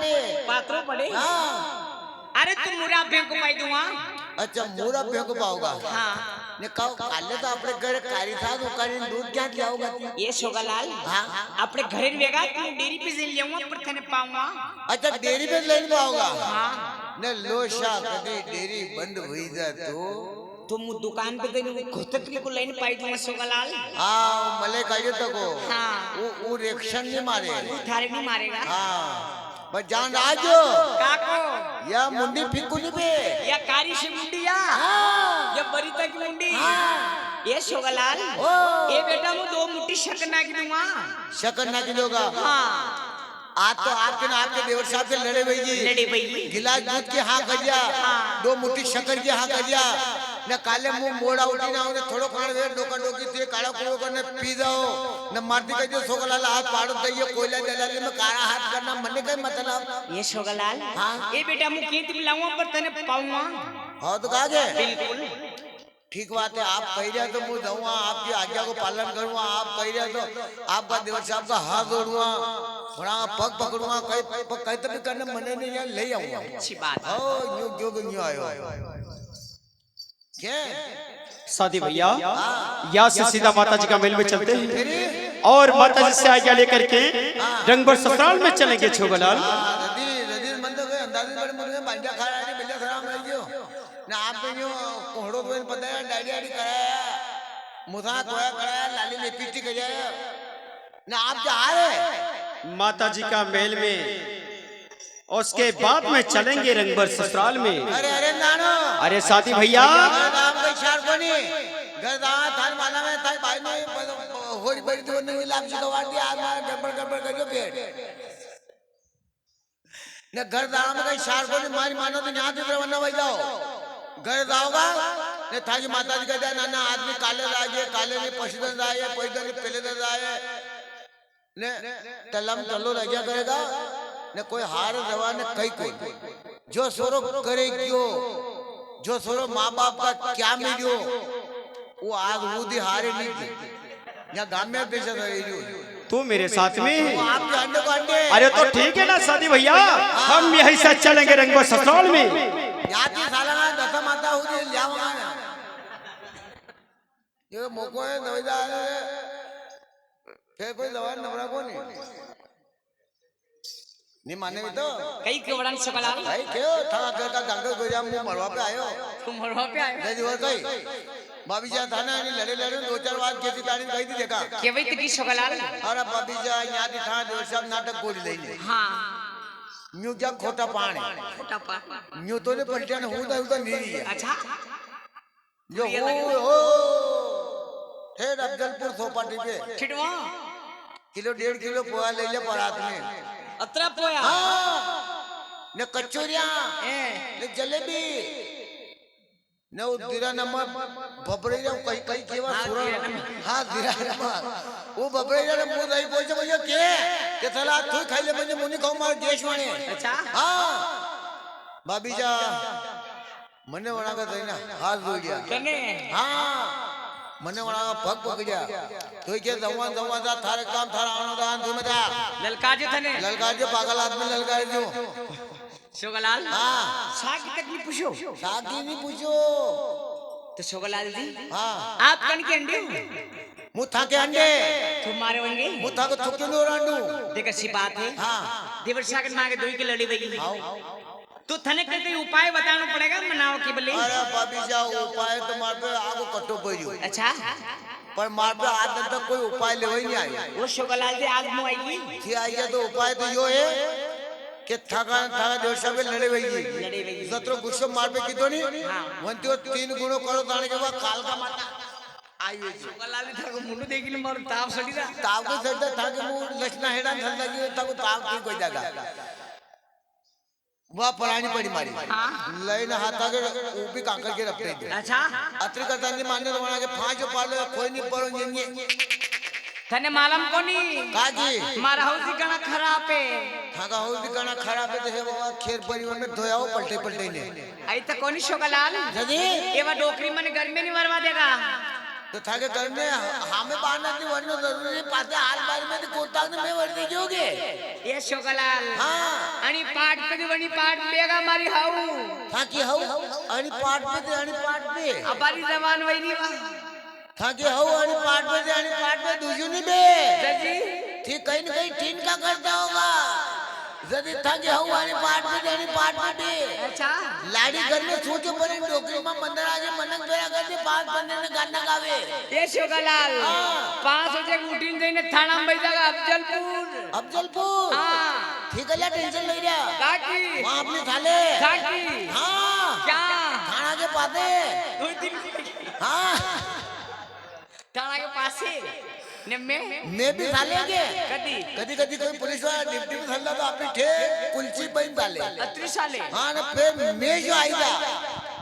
पड़े। पात्रो पड़े। हाँ। अरे तुम मुरा फेंको पाई दूंगा। अच्छा मुरा फेंको पाओगा। हाँ ने कहो काले तो अपने घर कारी था तो कारी दूध क्या लाओगा। ये शोगालाल हाँ अपने घरे वेगा तू डेरी पे से लेऊंगा पर थने पाऊंगा। अच्छा डेरी पे लेने पाओगा। हाँ ने लोशा कभी डेरी बंद हुई जा तुम दुकान पे तेरे घुसतली को लाइन पाई दूंगा शोगालाल। हाँ मले काजे तको। हाँ वो रिएक्शन नहीं मारे। थारे नहीं मारेगा। हाँ पर जान राजो काको या मुंडी फिकुनी पे या कारी से मुंडी या हाँ या बरीता की मुंडी। हाँ ये शोगालाल ओ ये बेटा मैं 2 मुट्ठी शक्कर ना की दूंगा। शक्कर ना किलोगा। हाँ आज तो आपके ना आपके देवर साहब से लड़े भाई जी। लड़े भाई गिलास दूध के हाँ करिया। 2 मुट्ठी शक्कर के हाँ करिया। न काले मुंह मोड़ा उठी ना उन्हें थोड़ो खाने दे डोका डोकी थी काला कुड़ो करने पी जाओ न मारती कहीं जो सोगलाल हाथ पाड़ो दइए कोयला जलाने में काला हाथ करना मन्ने का मतलब। ये शोगालाल हाँ ये बेटा मैं केंद्र में लाऊंगा पर तने पाऊंगा। हाँ तो कहा गए बिल्कुल ठीक बात है। आप कह रहे तो मैं जाऊंगा आपकी आज्ञा को पालन करूंगा। आप कह रहे तो आपका देवर साहब का हाथ जोड़ूंगा थोड़ा पग पकड़ूंगा कहीं तो भी करने मने नहीं यार ले आऊंगा। अच्छी बात है। ओ न्यू क्यों आयो क्या साथी भैया यहाँ से सीधा माता जी का मेल में चलते हैं तेरी और माता जी से आज्ञा लेकर के रंगभर ससुराल में चलेंगे छोगलाल। ना आपने जो कोहड़ो तो पता है डायरी आड़ी कराया मुसा कोया कराया लाली लिपस्टिक कराया ना आप जा रहे माता जी का मेल में और उसके बाद में चलेंगे रंगभर ससुराल में। अरे अरे नानो अरे साथी भैया नाम का इशार कोनी घर दावा थान माना में थान भाई में होड़ी बड़ी तो नहीं लाभ से गवार दिया आज मारा गड़बड़ कर जो पेट ने घर दावा का इशार कोनी मारी मानो तो यहाँ दूसरा बनना भाई जाओ घर जाओगा ने थाकी माता जी का जाए नाना आदमी काले राजे काले ने पशुधन राजे पैदल पहले दर राजे ने तलम तलो लगा करेगा ने कोई हार जवा ने कई कोई जो सोरो करे क्यों जो सोरो माँ बाप का क्या मिलियो वो आग वूदी हारे नहीं थी यहाँ गांव में पैसा था तू मेरे साथ में। आपके अंडे को अंडे अरे तो ठीक है ना साथी भैया हम यही से चलेंगे रंगभर ससुराल में। याती साला ना दशा माता हुई लियावगा ना ये मोको है दवाई फिर कोई दवा नवरा को नहीं माने भी तो कई केवड़न शोगालाल भाई क्यों था घर का गंगा गोजा मुंह मरवा पे आयो तुम मरवा पे आए जय और कई भाभी जा था ना लड़े लड़े 2-4 बार खेती ताड़ी गई थी देखा के वही तकी शोगालाल। अरे भाभी जा यहाँ थी था देवर साहब नाटक बोल रही हाँ न्यू क्या खोटा पानी छोटा पा न्यू तो ने पलटन होता होता नहीं है अच्छा जो हो ठेर अफजलपुर सोपाटी पे छिटवा किलो 1.5 किलो पोहा ले ले परात में अतरा पोया ने कचौरिया ए ने जलेबी ने वो दिरा नमक भबरे जा कई कई केवा सुरा हां दिरा नमक वो भबरे जा मुंह दही पोचे भैया के थला तू खाइले म्हणजे मुनी खाऊ मार देश वाणे अच्छा हां भाभी जा मने वणा का देना हाथ धो लिया कने हां मने वणा का पग पकड़िया तो के दवा दवा जा थारे काम थारा अनुदान तू मजा ललकाजे थने ललकार जो पागल आदमी ललकार जो शोगालाल हां साकी तक नहीं पूछो शादी नहीं पूछो तो शोगालाल जी हां आप कन के अंडे मुथा के अंडे तुम्हारे होंगे मुथा को थुक्के नो रांडू देख सी बात है। हां देवर सागर मांगे दोई के लड़ी वही तो थने के कोई उपाय बताना पड़ेगा मनाओ के बले। अरे भाभी जा उपाय तो मार पे आगो कट्टो पड़ियो अच्छा पर मार पे आज तक कोई उपाय लेवे नहीं आया वो शोगालाल जी आज मु आएगी थी आई तो उपाय तो यो है कि थका देवर साहब लड़े लड़े वही वही। सत्रो गुस्सो मार पे कितो नहीं हाँ। वंतियो 3 गुणो करो ताने के बाद काल का माता आई है शोगालाल जी थाको मुंडू देखिन मार ताप सड़ी दा ताव के सड़ता था कि मु लक्षणा हेडा धन लगी तब ताव की कोई जगह वह पुरानी पड़ी मारी लाइन हाथा के ऊपी कांकर के रखते थे अच्छा अत्री करता नहीं मानने तो बना के फांच पालो कोई नहीं पड़ो ये थने मालूम कोनी काजी मारा हौसी गणा खराब है थाका हो भी गाना खराब है तो है बाबा खेर परिवार में धोया हो पलटे पलटे ने आई तो कोनी शोगालाल जदी ये वा डोकरी मन घर में नहीं मरवा देगा तो थाके करने हमें बांधना थी वरना जरूरी पाते हाल बार में तो कोताक ने मैं वर्दी जोगे ये शोकलाल हाँ आणि पाट पे वणी पाट बेगा मारी हाऊ थाकी हाउ आणि पाट पे अबारी जमान वईनी वा थाकी हाउ आणि पाट पे दुजुनी बे जजी ठीक कहीं न कहीं ठीक का करता होगा जदी थाकी हाउ आणि पाट पे अच्छा लाड़ी घर में सोचो पड़े डोकरी में मंदिर आगे मनक बेरा करते पांच बंदे ने गाना गावे ये शोकलाल हाँ। 5 बजे उठीन जईने थाना में बैठा अफजलपुर हाँ ठीक है टेंशन ले रहा काकी वहाँ अपने थाले काकी हाँ क्या थाना के पाते 2 दिन हाँ थाना के पास से ने मैं भी थाले के कदी कदी कोई पुलिस वाला डिप्टी में थाला तो अपनी ठे कुलची बन थाले अत्री साले हाँ ना फिर मैं जो आई था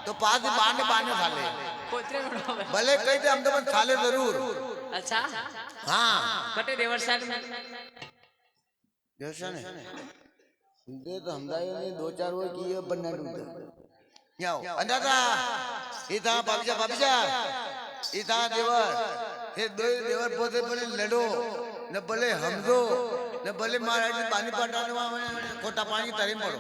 तो पास ही बाने थाले कोतरे बड़ो भले कही थे हम तो बस थाले जरूर अच्छा हाँ बटे देवर साहब जैसा ने दे तो हमदाई ने 2-4 वो किए बनना ढूंढा याओ अंदाजा इता बाबीजा इता देवर ये दो देवर पोते बने लड़ो न भले हमदो न भले महाराज पानी पटाने वहाँ कोटा पानी तरीम पड़ो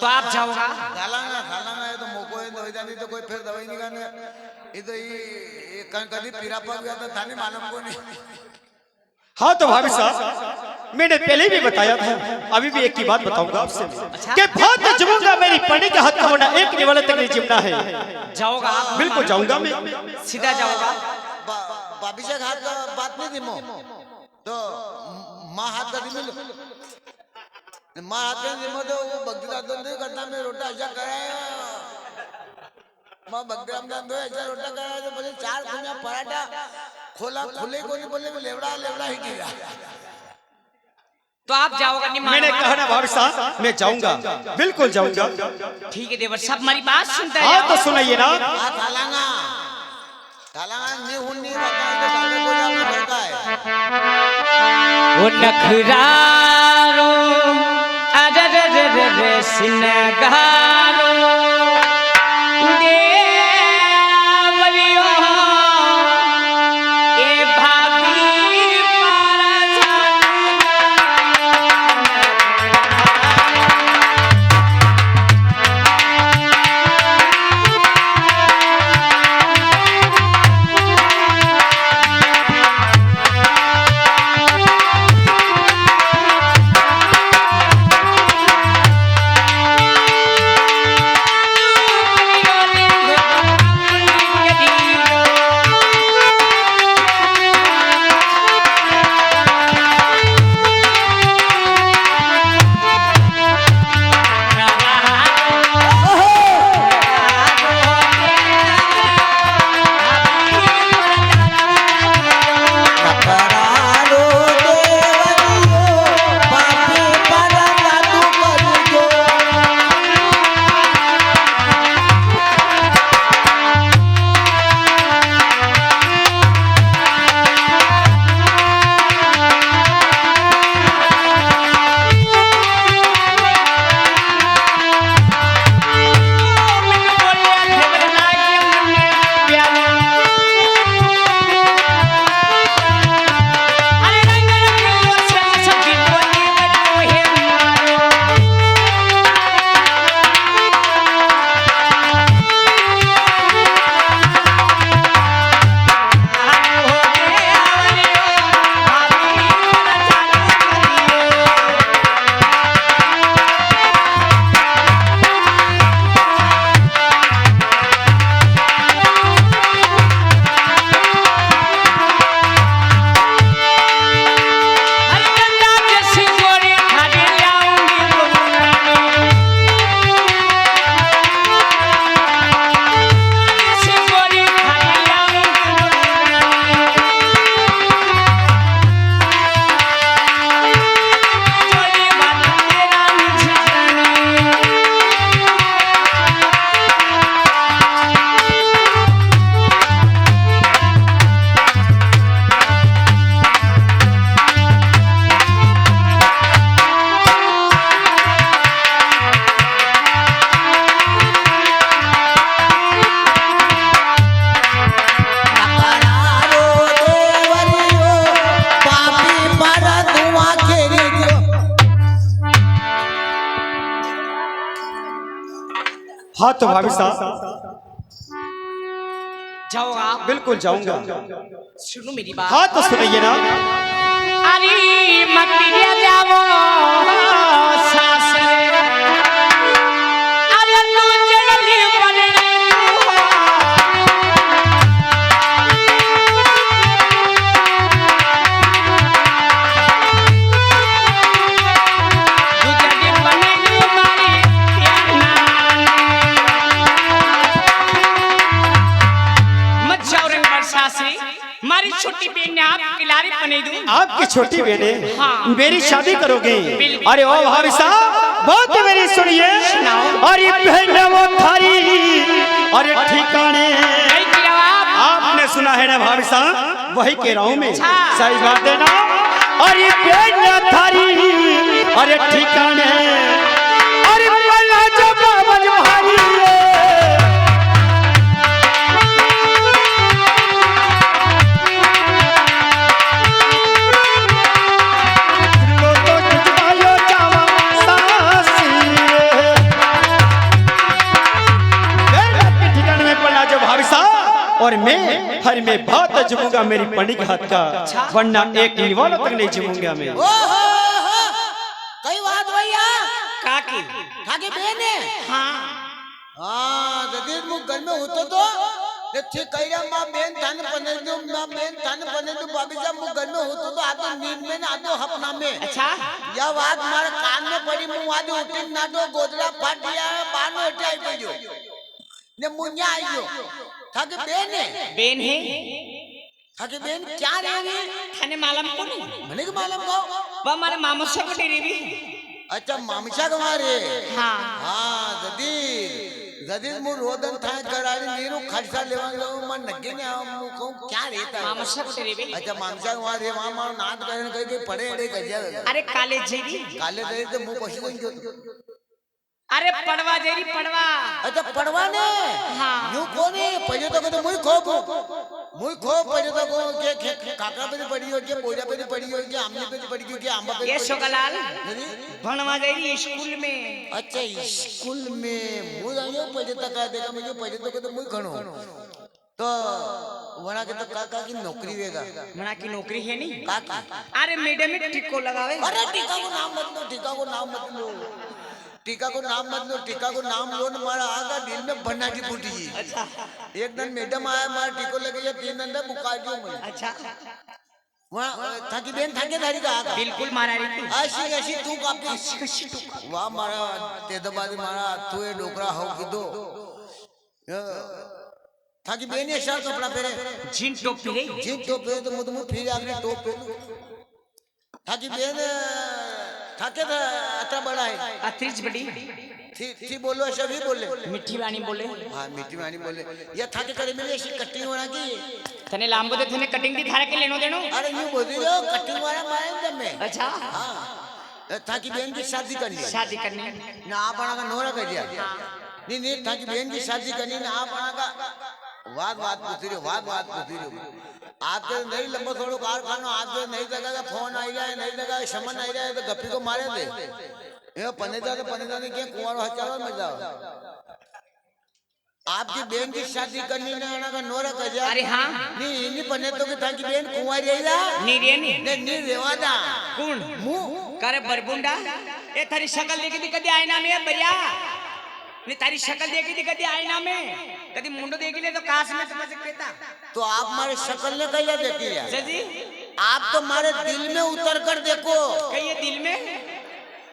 तो आप जाओगा खालांगा ये तो मोको है दवाई जानी तो कोई फिर दवाई नहीं करने ये तो ये कभी पीरा पक गया तो थाने मालूम को नहीं हाँ तो भाभी साहब मैंने पहले भी बताया था अभी भी एक की बात बताऊंगा आपसे कि बहुत जमूंगा मेरी पढ़ने के हाथ का होना एक निवाले तक नहीं जिमना है जाओगा बिल्कुल जाऊंगा मैं सीधा जाओगा भाभी से हाथ का बात नहीं दी मो तो माँ हाथ का दी मिलो माँ हाथ का दी मो तो वो भक्ति का तो नहीं करता मैं रोटा ऐसा कराया माँ भक्ति राम दान दो ऐसा रोटा कराया तो बोले 4 खुनिया पराठा खोला खुले को नहीं बोले लेवड़ा ही गिरा तो आप जाओगा नहीं मैंने कहा ना भाभी साहब मैं जाऊंगा बिल्कुल जाऊंगा ठीक है देवर साहब हमारी बात सुनते हैं हाँ तो सुनाइए ना थालांगा नहीं हुन्नी बताए तो काले को जाने भड़का है वो नखरारो अरे सिनगारो हाँ तो भाभी साहब जाओ आप। बिल्कुल जाऊंगा। सुनो मेरी बात। हाँ तो सुनिए ना। अरे मत जाओ सासरे, अरे तू जल्दी बने हमारी छोटी बहन ने आप किलारी बने दूं। आपकी छोटी बहने हाँ। मेरी शादी करोगे? बिल्कुल। अरे ओ भाभी साहब बहुत मेरी सुनिए। अरे बहन वो थारी अरे ठिकाने आपने सुना है ना भाभी साहब, वही कह रहा हूँ मैं। सही बात है ना। अरे बहन थारी अरे ठिकाने अरे पल्ला जब भारी और मैं बहुत जमूंगा मेरी पंडित के हाथ का, वरना एक निवाला तक नहीं जमूंगा मैं। कई बात भैया काकी काकी बहने। हाँ जदीद मुझ घर में होतो तो ने ठीक कह रहा मां बहन थाने पने दो, मां बहन थाने पने दो। भाभी साहब मुझ घर में होतो तो आतो नींद में ना आतो हपना में। अच्छा या बात मारे कान में पड़ी मुंह आदो उठे ना तो गोदरा फाट गया बानो हटे आई पड़ियो ने मुन्या आइयो। थाके बहन है थाके बहन क्या रहेगी? थाने मालूम को नहीं मने के मालूम को वो हमारे मामा से को डेरी भी। अच्छा मामशा कुमारे। हाँ हाँ जदीद मु रोदन था करारी नीरू खर्चा लेवा लो मन नगे ने मु कहूं क्या रहता मामा से को डेरी भी। अच्छा मामशा कुमारे वहां मारो नाद करन कह के पड़े एड़े गजिया। अरे काले जेरी काले दे तो मु पछी नहीं जो। अरे पड़वा जेरी पड़वा। अच्छा पड़वा ने। हाँ यूं कोनी पजे तो मुई खो पजे तो के काका पे पड़ी हो के बोजा पे पड़ी हो के आमने पे पड़ी हो के आंबा पे। ये शोकलाल भणवा जेरी स्कूल में। अच्छा स्कूल में मु जानियो पजे तक का देखा मुझे पजे तो मुई खणो तो वना के तो काका की नौकरी वेगा। मना की नौकरी है नहीं काका। अरे मैडम में टिको लगावे। अरे टीका को नाम मत लो, टीका को नाम मत लो, टीका को नाम मत लो। टीका को नाम लो न मारा आगा दिल में भन्ना की फूटी। अच्छा एक दिन मैडम आया मारा टीको लगे या 3 दिन बुखार जो मैं। अच्छा वहां थाकी बहन थाके धारी का आगा बिल्कुल मारा री ऐसी ऐसी तू कापी वाह मारा तेदबादी मारा तू ये डोकरा हो कि दो थाकी बहन ये शर्ट कपड़ा पहने जीन टोप पहने। जीन टोप पहने तो मुझे फिर आपने टोप पहने। थाकी बहन थाके था अतरा बड़ा है अत्रिज बड़ी थी बोलो ऐसा भी बोले मिठी वाणी बोले। हाँ मीठी वाणी बोले या थाके करे मेरे ऐसी कटिंग होना की थने लांबो दे थने कटिंग की थारे के लेनो देनो। अरे यूं बोल रही हो कटिंग वाला मारे जब में। अच्छा हाँ थाकी बहन की शादी करनी शादी करनी ना आप बना का नोरा कर दिया। नहीं थाकी बहन की शादी करनी ना आप बना का वाद पूछ रही हो आपके नहीं लंबा थोड़ो कारखाना आपके नहीं जगह का फोन आई जाए नहीं जगह समन आई जाए तो गप्पी को मारे दे ये पनेदा ने क्या कुंवारो हचारो मर जाओ। आपकी बहन की शादी करनी ना आना का नोरा कर जा। अरे हाँ नहीं पने तो कि थाकी बहन कुंवारी आई जा नी रे नी नहीं रेवादा कौन मुंह करे बरबुंडा ए थारी शक्ल देखी थी कदी आईना में बढ़िया ने तारी शक्ल देखी थी कदी आईना में कदी मुंडो देखी ले तो काश में समझ सकता। तो आप हमारे शक्ल ने कैसे देखी है जी आप तो हमारे दिल में उतर कर देखो। कहिए दिल में।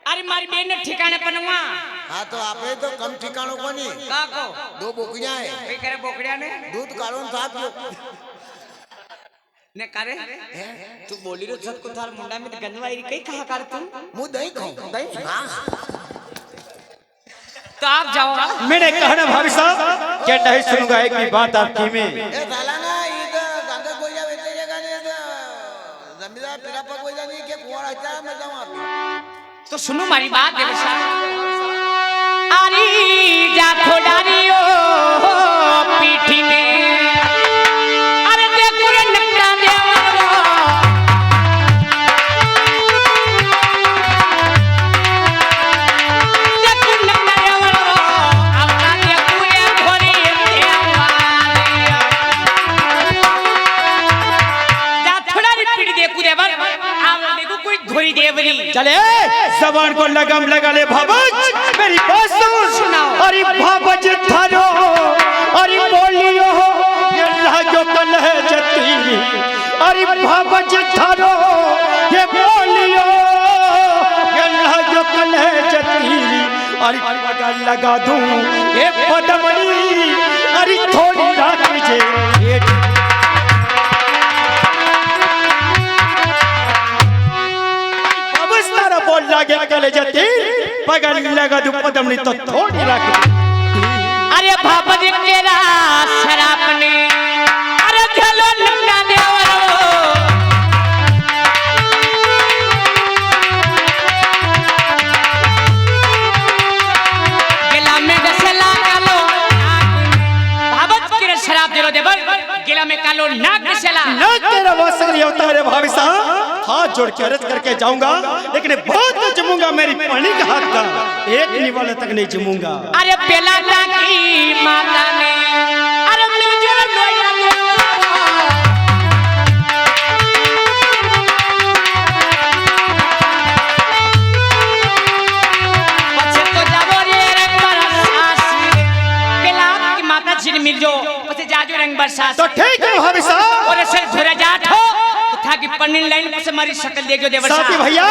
अरे मारी बहन ने ठिकाने पनवा। हाँ तो आपने तो कम ठिकानों को नहीं का को 2 बोकड़ियां है कई करे बोकड़िया ने दूध कारोन था पियो ने करे तू बोली रो छत को थार मुंडा में गंदवाई कई कहा कर तू मुंह दही खाऊं दही। हाँ तो आप जाओ। मैंने कहना भाभी साहब क्या नहीं सुनूंगा एक भी बात आपकी में। ए साला ना ये गंगा कोई बेचे जगह ने जमींदार पिरापा कोई नहीं के कुआरा चाह मैं जाऊं आप। तो सुनो मारी बात देवसा। अरे जा थोड़ारियो पीठी में अरे देखो रे नकटा देवा देखो नकटा देवा आवता वही देवरी। चले जबान को लगाम लगा ले भावज, मेरी बात सुन। अरे भावज थारो अरे बोलियो ये लागो कल है जती। अरे भावज थारो ये बोलियो ये लागो कल है जती। अरे पगा लगा दूं ये पदमनी। अरे थोड़ी रात जे बोल लागे गले जती पगल लगा दू पदमनी तो थोड़ी राख। अरे भापज केरा शरापने अरे चलो नंगा देवरो। गिला में दसला कालो भापज केरा शराब देरो देवर। गिला में कालो नाक दसला ना तेरा वासरी होता रे भाभी साहब। हाथ जोड़ के अर्ज करके जाऊंगा लेकिन बहुत जमूंगा मेरी पानी का हाथ का एक निवाले तक नहीं जमूंगा। अरे पेला की माता ने अरे मिलजुल लोया पछे तो जाबो रे रंग बरसासी। पेला की माता जी ने मिल जो पछे जाजो रंग बरसासी। तो ठीक है भाभी साहब। और ऐसे धुरा जाट हो था कि पन्नी लाइन पर से हमारी शक्ल देखो देवर साथी भैया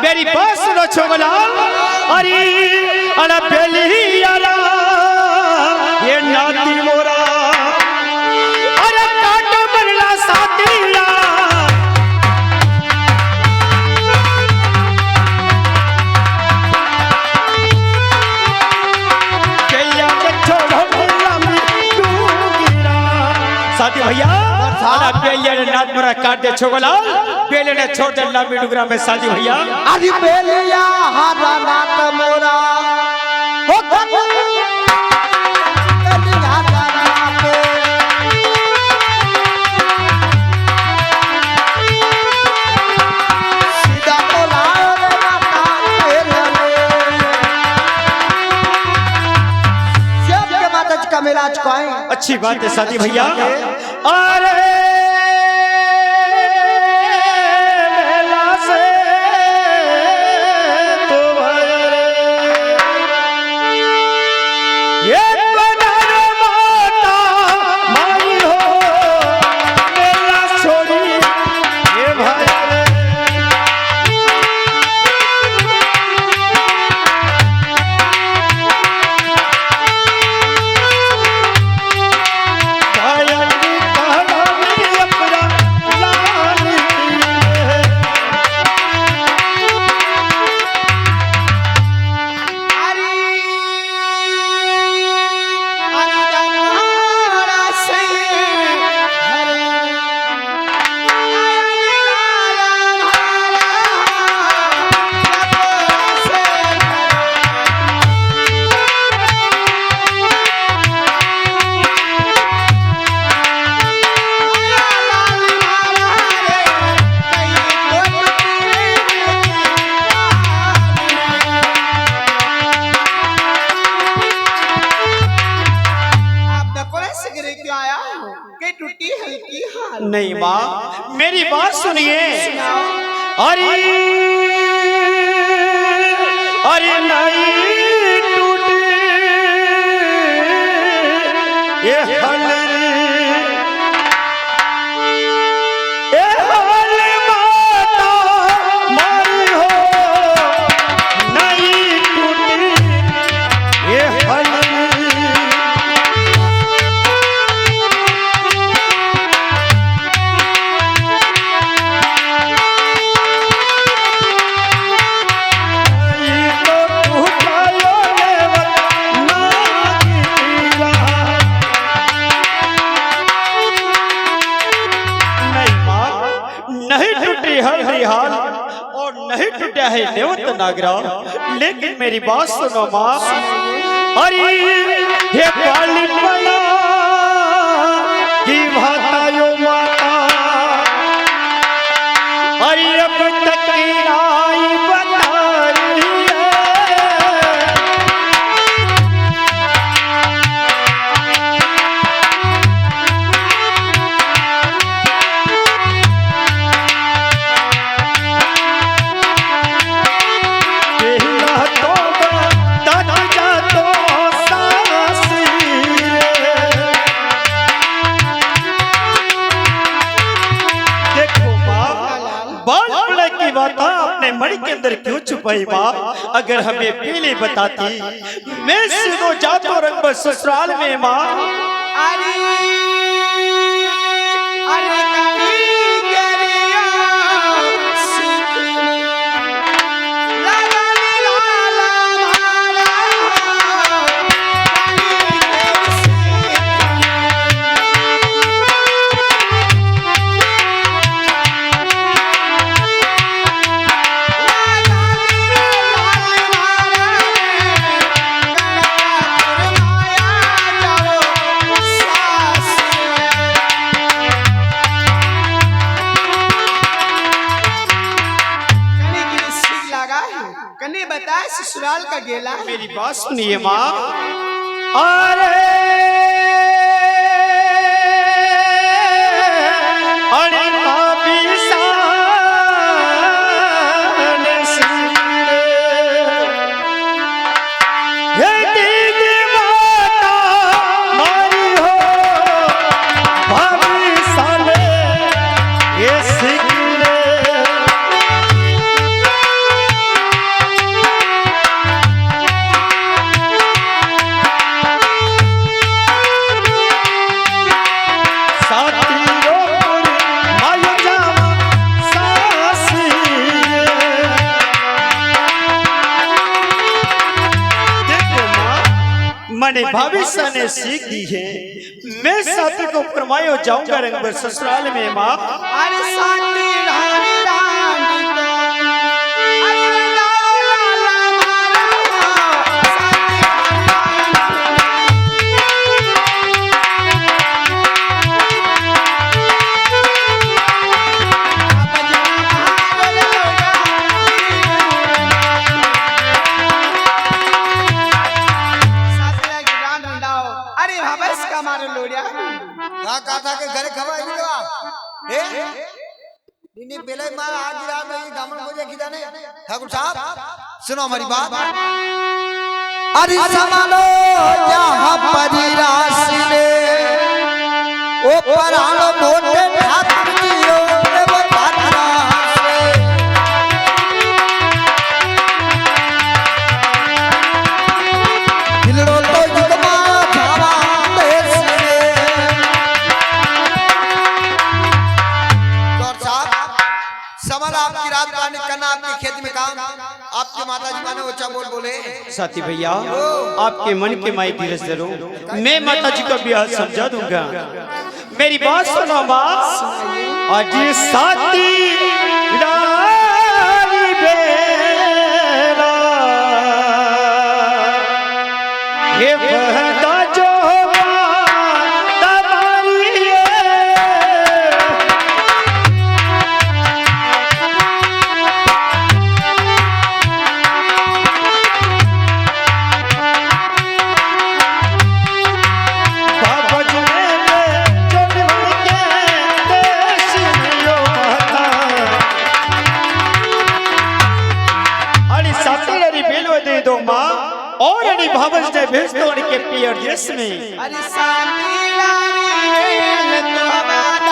मेरी बात सुनो छोगलाल। अरे अरे बेली यारा ये नाती मोरा अरे काटो बरला साथिया। कैया के छोड़ो लंबी डूंगिरा। साथी भैया बेलिया ने नाथ मरा काट दे छोगलाल। बेले ने छोड़ दे लंबी डुगरा में। साथी भैया अरे बेलिया हारा नाथ मोरा हो सीधा तो लाओ रे माता सब के माता जी का मेला चुकाए। अच्छी बात है साथी भैया। अरे नहीं माँ मेरी बात सुनिए। अरे अरे नहीं टूटे ये हल माता मारी हो नहीं टूटे ये हल। हाल और नहीं टूटा है देवत नागरा। लेकिन मेरी बात सुनो माँ। अरे हे पाली पला की भातायो माता। अरे अब तक की राई बता रही है। अंदर क्यों छुपाई माँ? अगर हमें पहले बताती, मैं सीधो जातो रंग ससुराल में माँ। अरे अरे कहीं गरिया सीखने लगन लाला मारा कने बता ससुराल का गेला। मेरी बात सुनिए माँ। अरे अरे भाभी सान सिंदे, हे दीदी माता मारी हो भाभी साले ये सिंदे। मैंने भविष्य ने सीख दी है, मैं साथी को फरमायो जाऊंगा रंग ससुराल में माँ। अरे साथी रानी रानी को अरे लाला मारा का था के घरे खवा नहीं दवा ए इन्हीं बेले मार आज रात में दामन को जे खिदाने ठाकुर साहब सुनो हमारी बात। अरे संभालो जहां परिरासी ने ओ परालो मोटे ठाकुर जियो ने वो पात्रा से दिलरो तो जुगमा जावा देश में। समर आपकी रात पानी करना आपके खेत में काम, आपके माता जी माने ऊंचा बोल बोले। साथी भैया आपके मन के माई धीरज धरो, मैं माता जी का ब्याह समझा दूंगा। मेरी बात सुनो माँ। आज साथी रानी बेरा ये वहदा जो और अड़ी भावज ने भेज तो के पियर देश में। अरे साथी रानी तो बादा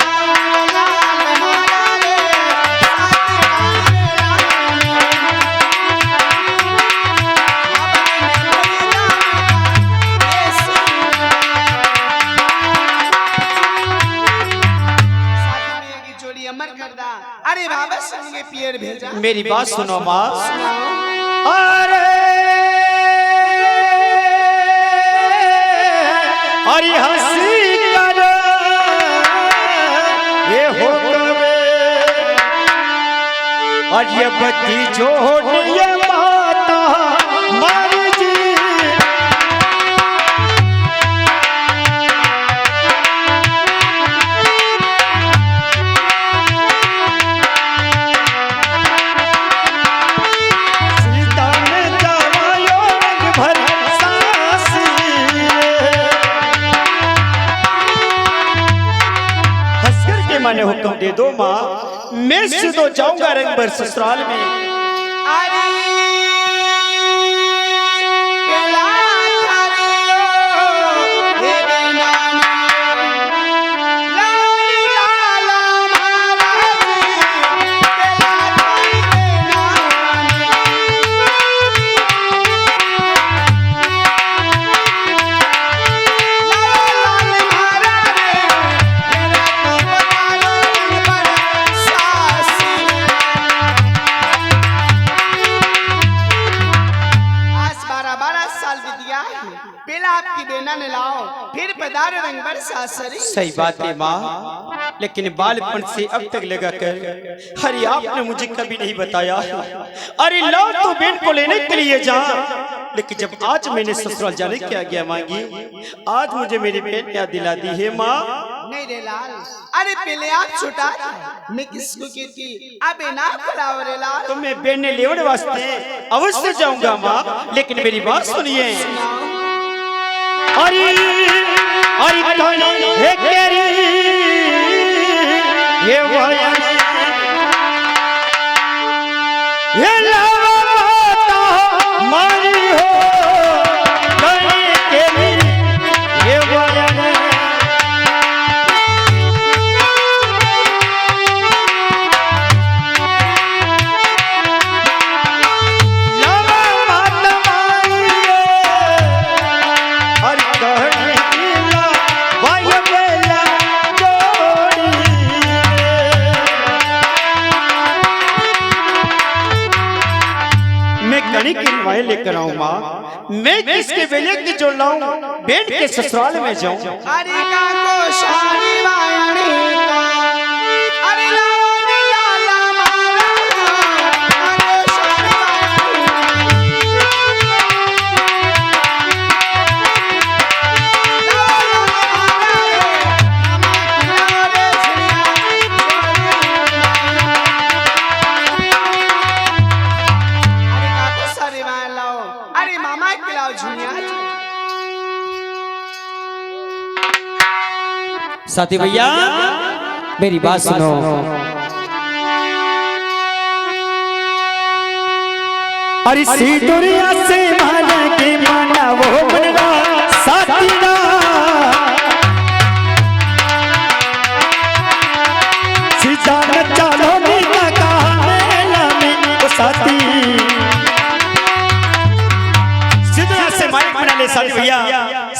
जोड़ी अमर कर दा। अरे बाबा संगे पियर भेजा। मेरी बात सुनो माँ। अरे अरे हंसी कर ये हो कवे और ये बत्ती जोड़िए माता मारी जी। सीता में जवायो रंग भर सासी माने हुक्म दे दो माँ, मैं सीधो जाऊंगा रंग भर ससुराल में। पहले आपकी बेना ने लाओ, फिर पधारे रंग बरसा सरी। सही बात है माँ, लेकिन बालपन से अब तक लगा कर अरे आपने मुझे कभी नहीं बताया। अरे लो तो बेन को लेने के लिए जा, लेकिन जब आज मैंने ससुराल जाने की आज्ञा मांगी, आज मुझे मेरी बहन याद दिला दी है माँ। नहीं रे लाल, अरे पहले आप छोटा था, मैं किसको कहती अबे ना खराब रे लाल। तो मैं बहन ने लेवड़ वास्ते अवश्य जाऊंगा माँ, लेकिन मेरी बात सुनिए। अरे अरे कौन है केरी ये वाया ये लावा माता मारी हो कहीं केरी ये वाया लेकर आऊं माँ, मैं किसके बेले की जो लाऊं, बेन के ससुराल में जाऊं। अरे का को शादी वाणी का, अरे लाला लाला मारा का को शादी साथी भैया मेरी बात सुनो। अरे सी दुनिया से माना के माना वो मनवा साथी ना, सीधा न चलो मेरा कहा में वो साथी, सीधा से माइक बना ले साथी भैया,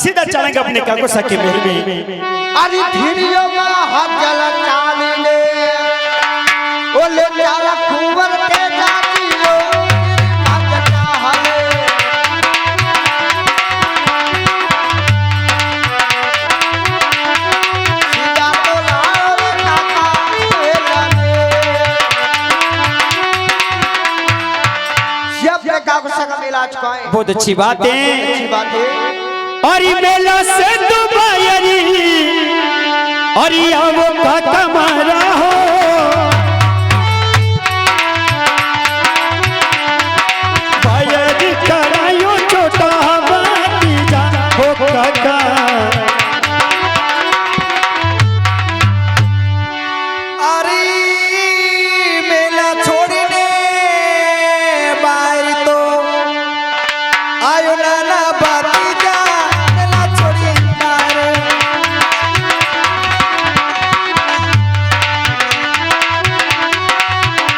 सीधा चलेंगे अपने काको सके महल में। अरे धीरियो मा हाथ जला चाल ले, ओ ले चाला कुंवर के जातियो हाथ चाहले। सीधा तो लाओ काका लेने, सब ने काको सका इलाज का है। बहुत अच्छी बात है, अच्छी बात है। अरे मेला से दुबायरी अरे वो काका मारा हो, बायरी करायो छोटा बाती जा हो काका। अरे मेला छोड़ने बाहर तो आयो नाना बाती जा, मेला छोड़ी बाहर।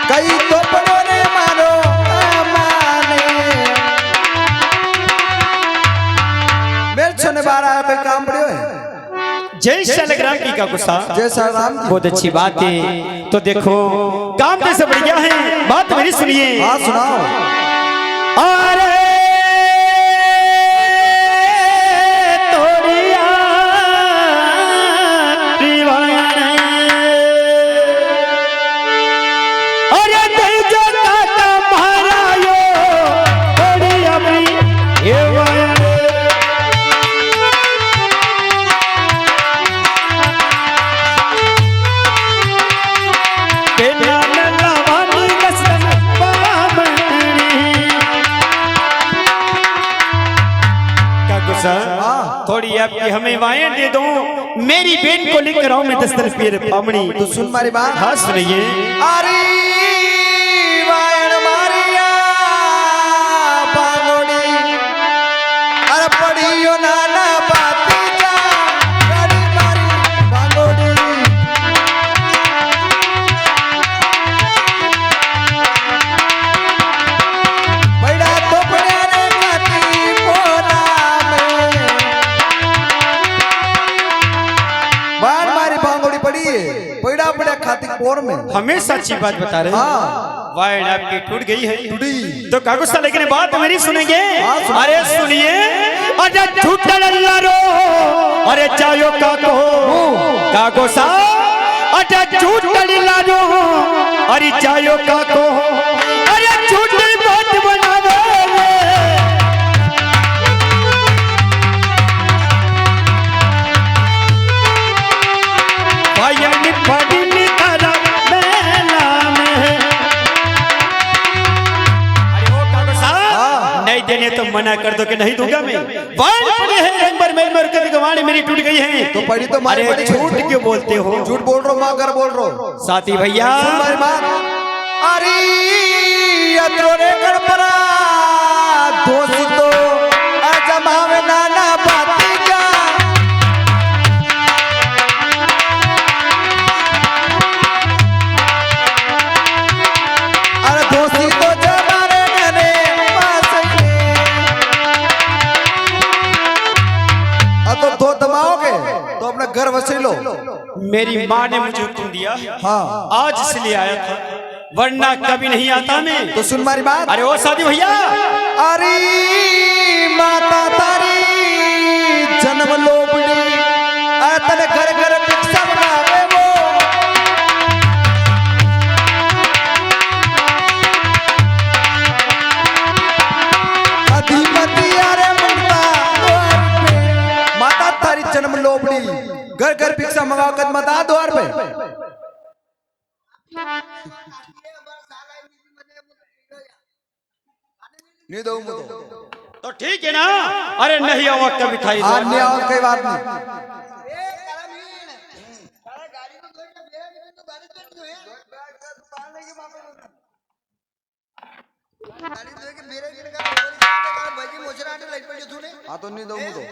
कई तो पड़ोने मारो माने, मेरे छोने बारह पे काम पड़े हुए। जय शालग्राम की का गुस्सा, जय शालग्राम की। बहुत अच्छी बात है। तो देखो काम कैसे बढ़िया है, बात मेरी सुनिए। हाँ सुनाओ। अरे तोड़िया दीवाना, अरे तेज काका महारायो तोड़िया भी ये वाया थोड़ी आपकी हमें वायें दे दो, मेरी बेन को लेकर आओ मैं 10 रुपये पामनी। तो सुन मारी बात। हाँ सुनिए। अरे वायन मारिया बांगोड़ी, अरे पड़ियो नाना बाती जा गाड़ी मारी बांगोड़ी। बड़ा तो बड़ा काटी पोना में बार मारी बांगोड़ी पड़ी है, बड़ा बड़ा खाती पोर में। हमें सच्ची बात बता रहे हैं। हाँ। वायन आपकी टूट गई है, टूटी। तो कागुस्ता लेकिन बात मेरी सुनेंगे। हाँ, सुनाओ। अरे सुनिए। अरे छूटल लारो अरे चायो काको सा अरे छूटल लारो अरे चायो काको अरे छूटल बात बनावे भाई पड़ी तारा मेला में। अरे ओ काको साहब नहीं देने तो मना कर दो कि नहीं दूंगा मैं। वाण पड़े हैं रंग भर मेरी कर गवाड़ी मेरी टूट गई है तो पड़ी तो मारी अरे झूठ क्यों बोलते हो? झूठ बोल रहा हूँ माँ घर बोल रहा हूँ साथी भैया तुम्हारी बात अरे अतोरे गड़पड़ा दोस्त तो अजमावे नाना बाती का अरे दोस्ती तो जमारे घरे पास अब तो दो दबाओगे तो अपना घर वसी लो। मेरी माँ ने मुझे हुक्म दिया हाँ आज इसलिए आया था वरना कभी नहीं आता मैं। तो सुन मारी बात अरे ओ साथी भैया अरे माता तारी जन्म लोबड़ी तने घर घर भिक्षा बनावे वो अधिपति अरे मुंडा माता तारी जन्म लोबड़ी घर घर भिक्षा मंगा कर मता द्वार पे नहीं दो मुझे तो ठीक है ना। अरे नहीं आओ कभी खाई दो। अन्य और कोई बात नहीं हाँ तो नहीं दो मुझे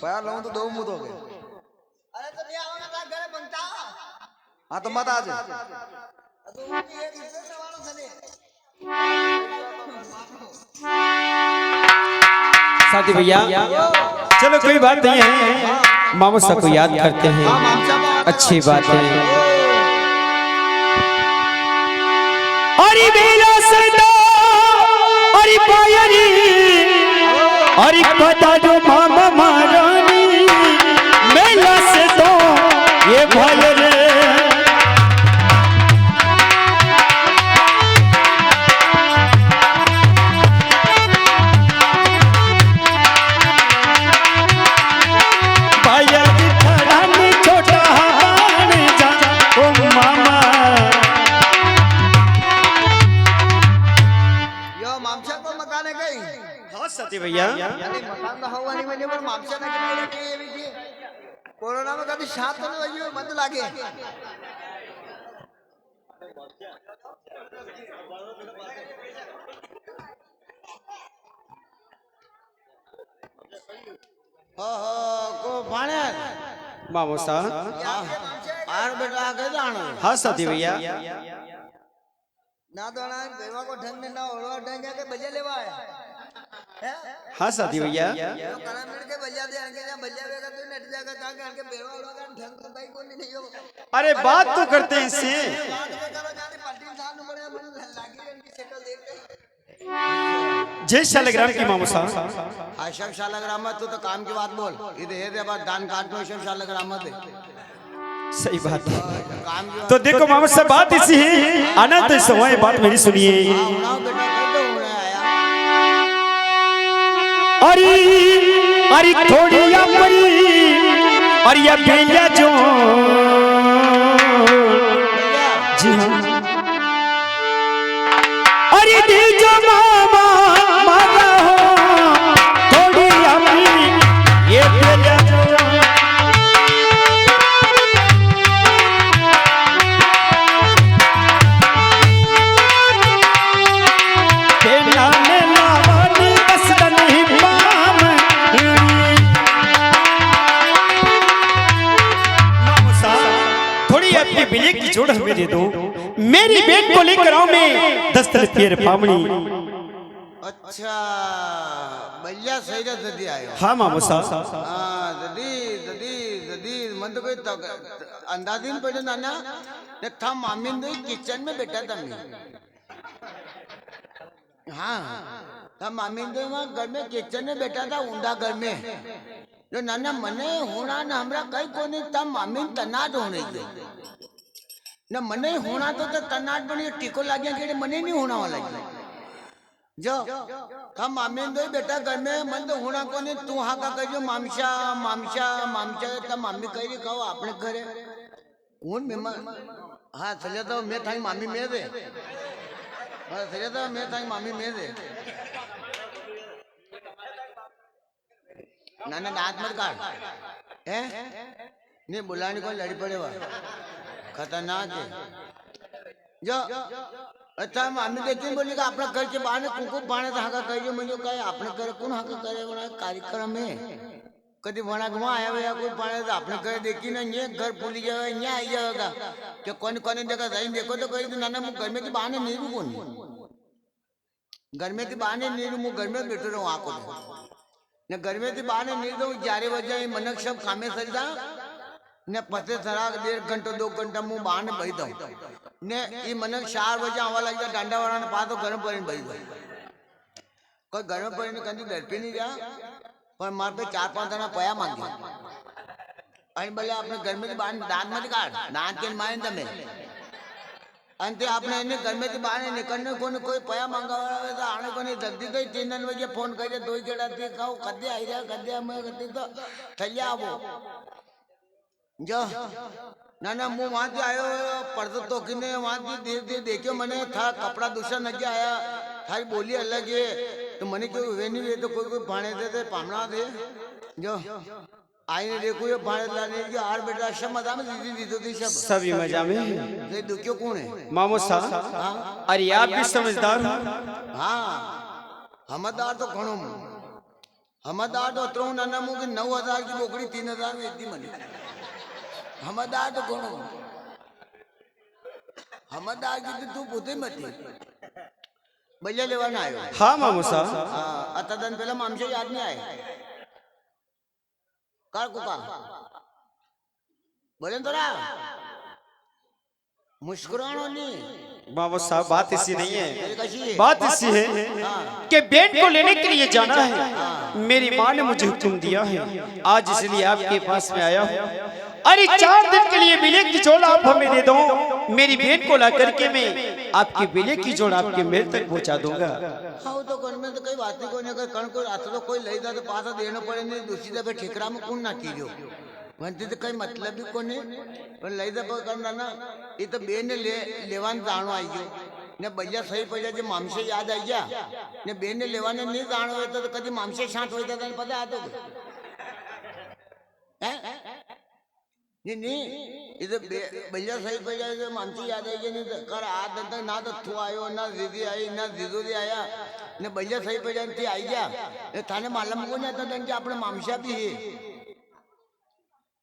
पैर लाऊं तो दो मुझे हाँ तो मत आ जा साथी भैया चलो कोई बात नहीं है मामू साहब को याद करते हैं अच्छी बात है। अरे बेला सदा अरे पायरी अरे पता जो मामा महारानी मेला से तो ये भले रे सती भैया कोरोना में कभी साथ में मत लागे को भाणे मामू साहब आर बेटा आगे जाना हाँ सती भैया ना तो ना बेवा को ढंग में ना ओढ़वा ढंग के बजे लेवा आया हाँ साथी भैया तो करा मिल के बजा दे आगे जा बजा देगा तो नट जाएगा ताकि आगे बेवा ओढ़वा का ढंग तो भाई कोई नहीं हो। अरे बात तो करते हैं इससे बात में करो जाने पार्टी साहब ने बड़े मन लागी इनकी शक्ल देख के जय शालग्राम की मामू साहब अशोक शालग्राम तू तो काम की बात बोल इधर हे दे बात दान काट में अशोक शालग्राम दे सही बात है काम की तो देखो मामू साहब बात इसी है आना तो समय बात मेरी सुनिए। आओ बेटा कब होने आया अरे अरे थोड़ी या परी और या भैया जो जी हाँ अरे दीजो मामा मारा हो थोड़ी या परी ये भैया जो बिले की जोड़ हमें दे दो मेरी बेट को लेकर आओ मैं 10 तरह फिर पामनी। अच्छा भैया सही रे ददी आयो हाँ मामू साहब हां ददी ददी ददी मन तो कोई अंदाज़ पड़े नाना ने था मामी ने किचन में बैठा था मैं हाँ तब मामी तो वहाँ घर में किचन में बैठा था ऊंधा घर में जो नाना मने होना न हमरा कई कोनी तब मामी तनाट होने गई न मने होना तो तनाट बनी टीको लागे कि मने नहीं होना वाला जो हम मामी तो बेटा घर में मन तो होना कोनी तू हाँ का कहियो मामशा मामशा मामशा तब मामी कही कहो आपने करे कौन मेहमान हाँ चले तो मैं थाई मामी में दे चले तो मैं थाई मामी में दे नाना दांत मत काट है नहीं बुलाने को लड़ी पड़े वा खतरनाक है जो अच्छा मामी देखी बोली का अपना घर के बाहर कुकु पाने तो हाका कहियो मुझे कहे अपने घर कौन हाका करे बना कार्यक्रम में कभी वना घुमा आया हुआ कोई पाने तो अपने घर देखी ना ये घर भूल जाएगा यहाँ आई जाएगा कि कौन कौन देखा सही देखो तो कही तो नाना मुँह घर में की बहाने नहीं रू कौन घर में की बहाने नहीं रू मुँह घर में बैठे रहूँ आँखों ने घर में की बहाने नहीं रहूँ 11 बजे मनक सब खामे सजदा ने पते सराग 1.5 घंटा 2 घंटा मुँह बहाने बही दो ने ये मनक 4 बजे आवा लग जा डांडा वाला ने पास तो गर्म पड़ी बही दो कोई गर्म पड़ी ने कहीं डर पे नहीं जा पर मार पे 4-5 जना पया मांगे अरे भले आपने घर में दांत मत काट दांत के मारे तमें अंते आपने इन्हें घर में बाहर निकलने को कोई पया मांगा तो आने को नहीं जल्दी तो 3 बजे फोन करे 2 गेड़ा थी खाओ कद्दे आई जा कद्दे मैं कद्दे तो थलिया वो जो ना मुँह वहाँ से आयो पर्दो तो किने वहाँ से धीरे धीरे देखियो मैंने था कपड़ा दूसरा नजर आया थारी बोली अलग है तो मैंने क्यों वे नहीं वे तो कोई भाने थे पामना थे जो आई ने देखो ये भाने लाने की आर बेटा सब मजा में दीदी दीदो थी सब सभी मजा में ये दुखियो कौन है मामू साहब अरे आप भी समझदार हो हाँ हमदार तो घणो हमदार तो त्रो नाना मुँह की 9,000 की बोकड़ी 3,000 में इतनी मनी हमदार तो घणो हमदार की तू बुद्धि मत भैया लेवाना आयो हाँ मामू साहब आता दिन पहला मामशे याद नहीं आए कार कुका बोले तो रा मुस्कुरानो नहीं मामू साहब बात ऐसी नहीं है कशी बात ऐसी है कि बेट को लेने के लिए जाना है मेरी माँ ने मुझे हुक्म दिया है आज इसलिए आपके पास में आया हूँ अरे 4 दिन के लिए बेले की जोड़ आप हमें दे दो मेरी बेट को ला करके मैं आपकी बेले की जोड़ आपके महल तक पहुंचा दूंगा हाँ तो कौन में तो कई बात नहीं कोई अगर कण को रात तो कोई ले जा तो पासा देना पड़े नहीं दूसरी दफे ठेकरा में कौन ना कीजियो बनती तो कई मतलब भी कोई पर ले जा करना ना ये तो बे ने लेवान जानो आई गयो ने भैया सही पैसा जो मामसे याद आई गया ने बे ने लेवाने नहीं जानो होता तो कभी मामसे शांत होता था पता आता नहीं इधर भैया सही पैसा जो मामसी याद आई गया नहीं तो कर आज तक ना तो थू आयो ना दीदी आई ना दीदू दी आया ने भैया सही पैसा थी आई गया थाने मालूम को नहीं आता था कि अपने मामसा भी है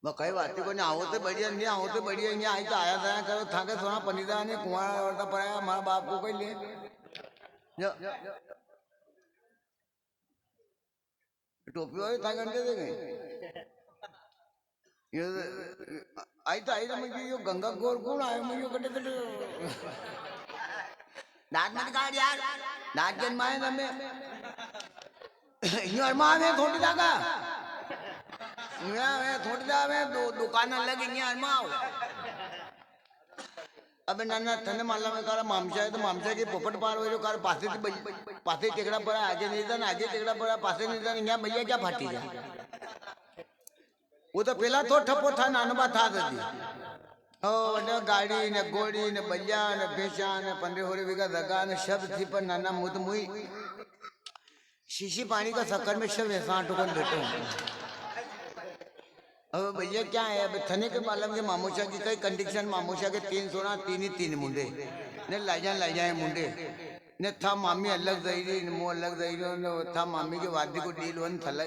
मैं कई बात को नहीं आओ तो बढ़िया नहीं आओ तो बढ़िया नहीं आई तो आया था करो था के सोना पनीदा ने कुआं औरता पड़ाया हमारा बाप को कोई ले टोपी वाले था घंटे दे गए ये आई तो आई तो मुझे यो गंगा गोर कौन आया मुझे कटे कटे दांत मत काट यार दांत जन माए ना मैं ये अरमा में थोड़ी जागा मैं थोड़ी जा मैं दुकान अलग ही अरमा अबे नाना थने माला में कारा मामसा है तो मामसा की पोपट पार हो जो कार पासे टेकड़ा पड़ा आगे नहीं था आगे टेकड़ा पड़ा पासे नहीं था यहाँ भैया क्या फाटी जा वो तो पहला तो ठप्पो था नानबा था ददी ओ ने गाड़ी ने घोड़ी ने भैया ने भैंसा ने 15 बीघा जगह ने शब्द थी पर नाना मुद मुई शीशी पानी का शक्कर में सब ऐसा टुकन बैठो अब भैया क्या है अब थने के मालूम के मामूसा की कई कंडीशन मामूसा के 3 सोना 3 मुंडे ने लाई जाए मुंडे ने था मामी अलग दई मु अलग दई था मामी के वादी को डील वन थला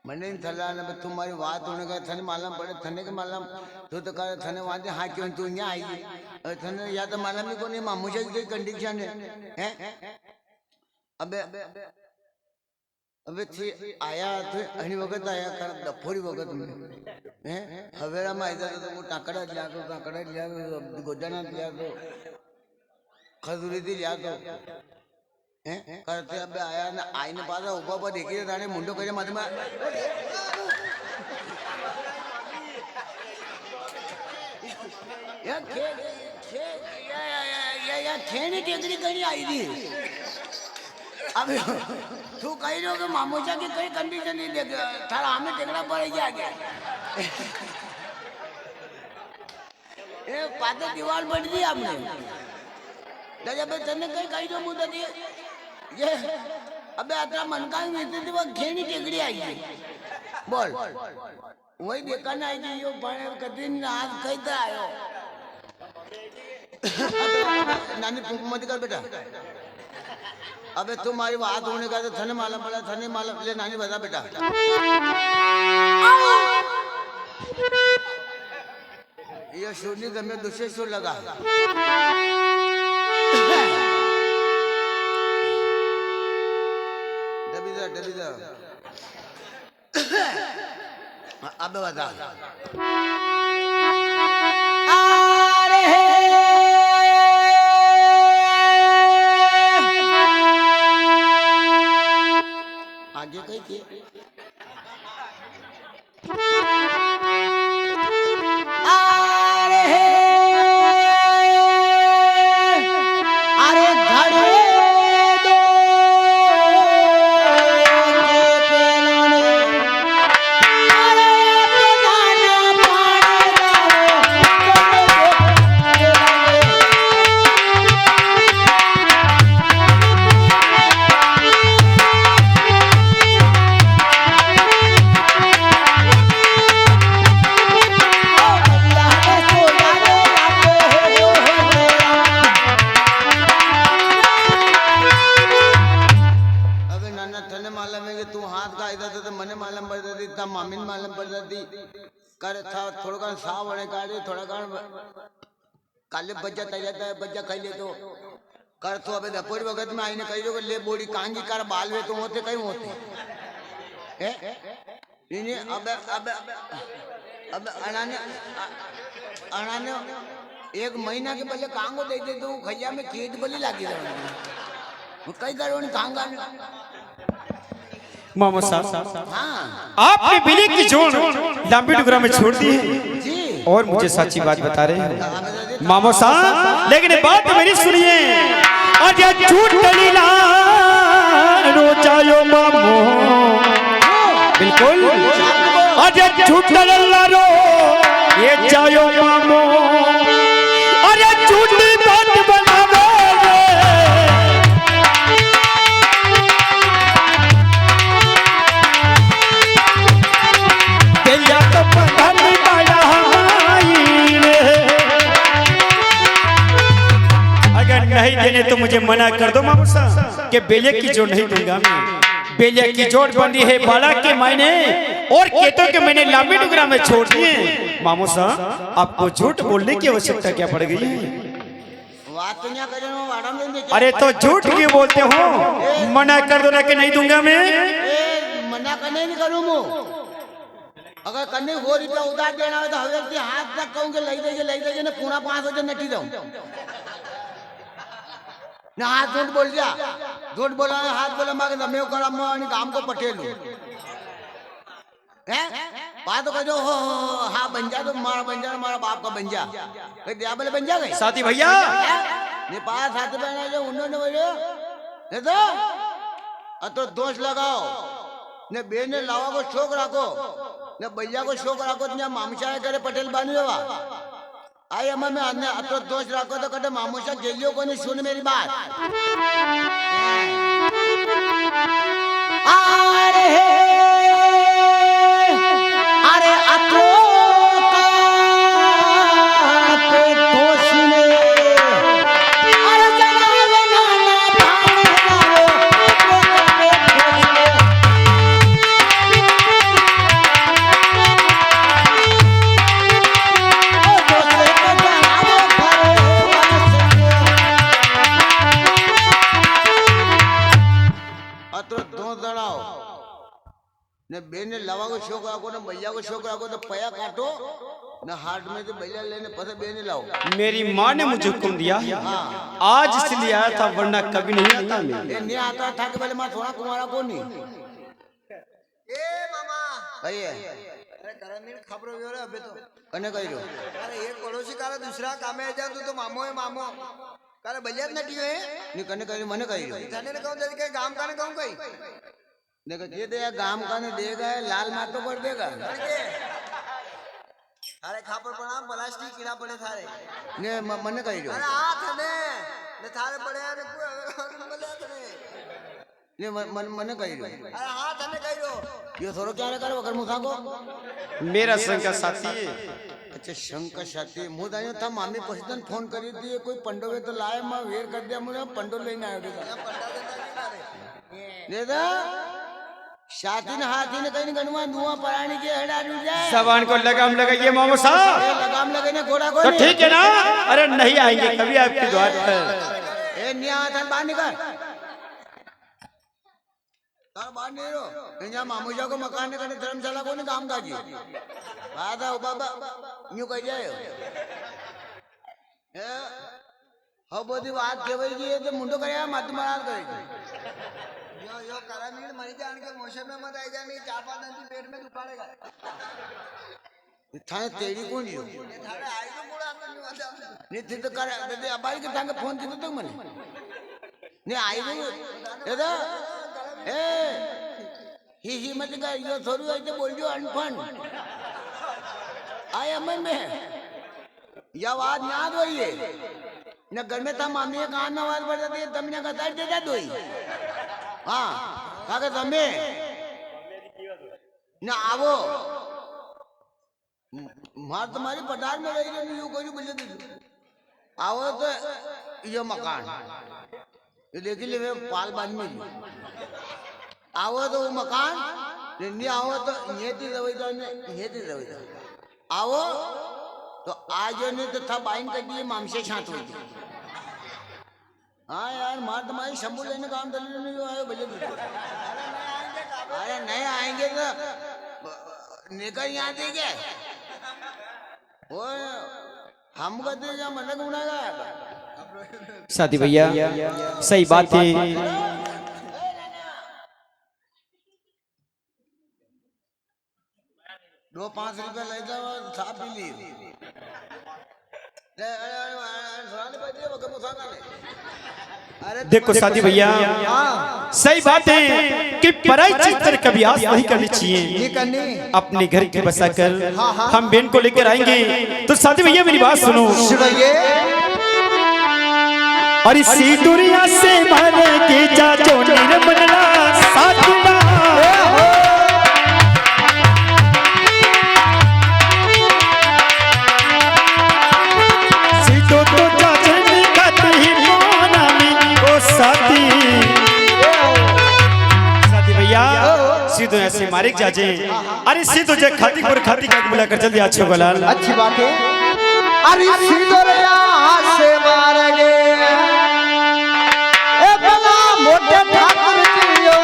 मैंने थला ने तुम्हारी बात होने का थने मालूम पड़े थने के मालूम तो कर थने वादे हाँ क्यों तू यहाँ आई थने या तो मालूम ही को नहीं मामूसा की कई कंडीशन है अबे अबे थी आया तो अनी वक्त आया कर दफोरी वक्त में हैं हवेरा में आया तो वो टाकड़ा लिया तो गोदाना लिया तो खजूरी दी लिया तो करते अब आया ना आईने पास ऊपर पर देखिए ताने मुंडो करे मत में या खेने टेकरी कहीं आई थी अब तू कही रहो कि मामूचा की कोई कंडीशन नहीं देख थारा हमें टेकना पड़ेगा आगे ये पाते दीवार बन दी आपने जब तने कहीं जो मुद्दा दिए ये अबे अतरा मन का में थी वो खेनी टेकड़ी आई थी बोल वही देखा ना आई थी यो बने कदी आज कहीं तो आयो नानी मत कर बेटा अबे तुम्हारी बात होने का तो थने मालूम पड़ा थने मालूम ले नानी बता बेटा ये सुर नहीं तुम्हें दूसरे सुर लगा डबी दर अब बता आगे कहीं थी काले बच्चा तैयार है बच्चा खाई ले तो कर तो अबे दपोरी वक्त में आईने कही जो ले बोड़ी कांगी कर बाल वे तो होते कहीं होते हैं इन्हें अब अनाने एक महीना के पहले कांगो दे दे तो खैया में खेत बली लागी रहा कई करो नहीं कांगा मामा साहब हाँ आपने बिल्ली की जोड़ लंबी डुगरा में छोड़ दी है जी और मुझे सच्ची बात बता रहे हैं मामा साहब लेकिन बात मेरी सुनिए आज झूठ डलीला रोजायो मामो बिल्कुल आज झूठ डलीला रो ये जायो मामो अरे झूठी बात बनावे तेरा तो पता नहीं पाया अगर नहीं देने तो मुझे मना कर दो मामू साहब कि बेले की जोड़ नहीं दूंगा मैं बेले की जोड़ बंदी है बाला के मायने और केतों के मैंने लंबी डुगरा में छोड़ दिए मामू साहब आपको झूठ बोलने की आवश्यकता क्या पड़ गई है अरे तो झूठ क्यों बोलते हो मना कर दो ना कि नहीं दूंगा मैं मना करने नहीं करूँ मैं अगर करने हो रुपया उधार देना हो तो हवेल के हाथ तक कहूँगे लई देगे ना पूरा 5,000 नटी दो ना हाथ झूठ बोल दिया झूठ बोला हाथ बोला मांगे तो मैं करा मैं काम को पटेल हूँ बात कहो हो हाँ बन जा तो मारा बाप का बन जा दिया बोले बन जा गए साथी भैया नेपाल साथी बहना जो उन्होंने बोले तो दोष लगाओ ने बेन ने लावा को शौक रखो ने भैया को शौक रखो तो मामूसा करे पटेल बानी हुआ आई अम्मा में अन्य तो दोष रखो तो कटे मामूसा गेलियो को नहीं सुन मेरी बात अरे अतो ने बेने लवा को शौक राखो ने भैया को शौक राखो तो पया काटो ने हाथ में से भैया लेने पता बेने लाओ। मेरी माँ ने मुझे हुक्म दिया, आज इसलिए आया था, वरना कभी नहीं आता मैं। ये नहीं आता था कि पहले माँ थोड़ा कुमारा को नहीं ए मामा भाई अरे करमीन खबर हो रे अबे तो कने कही रो अरे एक पड़ोसी काला दूसरा कामे जा तू तो मामो है मामो काले भैया नटी है नहीं कने कही मने कही रो थाने ने कहूं जल्दी के गांव का ने कहूं कहीं देखो ये दे गांव का ने देगा लाल मातो कर देगा अरे खापर पड़ा प्लास्टिक कीड़ा पड़े थारे ने मने कही रो अरे हाथ ने थारे पड़े ने बोले तने ने मने कही रो अरे हाथ ने कही रो ये थोड़ा क्या रे करे वगर मुसा को मेरा संग का साथी है। अच्छा शंकर साथी मु दायो था मामी पछतन फोन करी थी कोई पंडोवे तो लाए मैं वेर कर दिया मुझे पंडो लेने आयो देगा देदा साथी ने हाथी ने कहीं गणवा धुआं परानी के हेड़ा रू जाए सवान को लगाम लगाइए मामू साहब। ए लगाम लगाने घोड़ा को तो ठीक है ना, अरे नहीं आएंगे कभी आपके द्वार पर। ए निया था बाहर निकल तार बाहर नहीं रो यहाँ मामूजा को मकान ने करने धर्मशाला को नहीं काम काजी आधा बाबा न्यू कह जाए हो बोधी बात के भाई जी ये तो मुंडो करेगा मत महाराज करेगी यो करमीन मरी जान के मौसम में मत आई जानी 4-5 दिन की पेट में दुखाड़ेगा थाने तेरी कौन जी थारे आई तो पूरा तो नहीं आता नहीं थी तो कर दे अबाई के थाने फोन की तो मने नहीं आई तो दादा ए ही मत का यो थोड़ी आई तो बोल जो अनफन आए अमन में या आवाज याद हुई है न घर में था मामी के कान में आवाज बढ़ जाती है तमने का दर्द देता दोई हाँ काका तमे न आवो मार तुम्हारी पटार में रही नहीं यू कोई बोले दे आओ तो ये मकान ये देखी ले पाल बांध में आओ तो वो मकान नहीं आओ तो ये थी दवाई तो ये थी दवाई तो आओ तो आज ने तो था बाइन कर दिए मामसे छात हुई थी हाँ यार मार तुम्हारी शंभू लेने काम दल नहीं आए भले अरे नहीं आएंगे तो निकल यहाँ दे क्या वो हम कहते हैं मन घूमेगा साथी भैया सही बात है। 2-5 रुपया ले जाओ साफ पी ली देखो साथी भैया सही बात है कि पराई चीज पर कभी आस नहीं करनी चाहिए, अपने घर की बसा कर हम बेन को लेकर आएंगे। तो साथी भैया मेरी बात सुनो, और इसी दुनिया से मारे के जा जो निर्मला साथीना सीधो तो जाचे निकलते ही मोना में ओ साथी भैया सीधो ऐसे मारे जाजे। अरे सीधो जे खाती पर खाती का बुला कर जल्दी अच्छे बलाल अच्छी बात है। अरे सीधो से मारेंगे ए बला मोटे ठाकुर जियो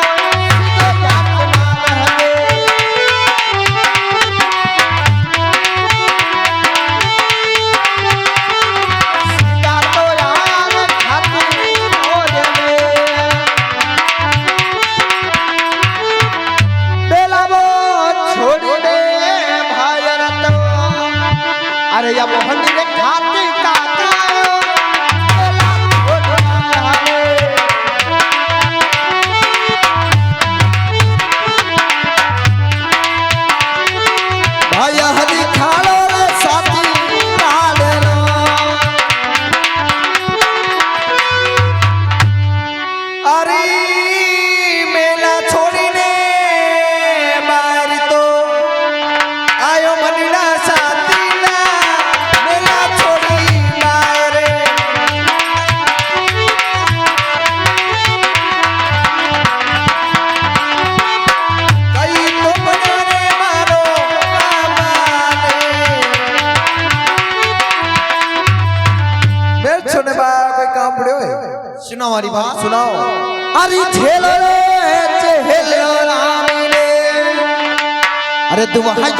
सीधो जात मारेंगे सीधा तो यार खाती हो जाने बेला वो छोड़ दे भाई रत्न अरे या मोहन ने खाती का भाई हरी खालो रे साथी काले रो अरे मेला छोड़ी ने बाहर तो आयो मनीला साथी ना मेला छोड़ी बाहर कई तो बने मारो मेरे छोटे बा कोई काम पड़े हुए सुनाओ हमारी बात सुनाओ अरे झेलो रे झेलो राम रे अरे तू वहां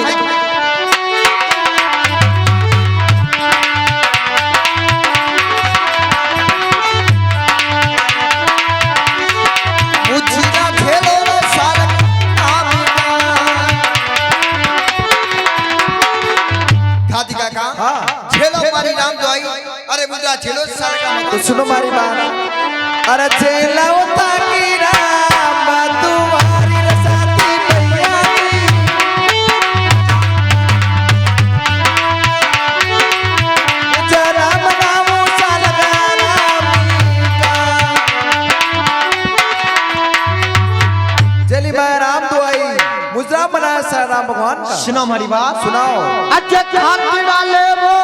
अरे मुद्रा छेलो साल का तो सुनो मारी बात। अरे चेला होता की राम तुम्हारी रसाती भैया जरा मनाओ साल चली मैं राम दुआई मुजरा बनाया सा राम भगवान का। सुनो हमारी बात सुनाओ। अच्छा खाती वाले वो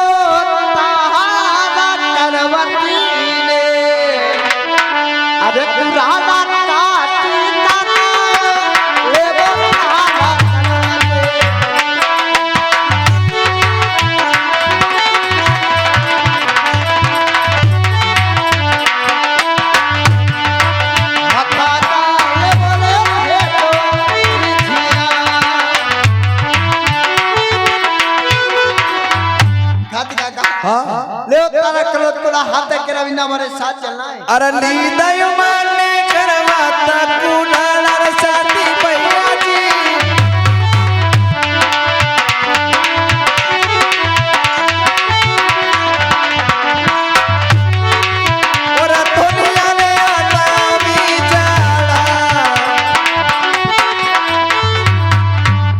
करवती ने अरे पुराना काटी तना ले वो पुराना हथाता ले बोले हाँ ले तारा करो तोड़ा हाथ के रविंदा हमारे साथ चलना है। अरे लीदायो माने करवाता कुनाला रसाती भैया जी और दुनिया ने आता बिचारा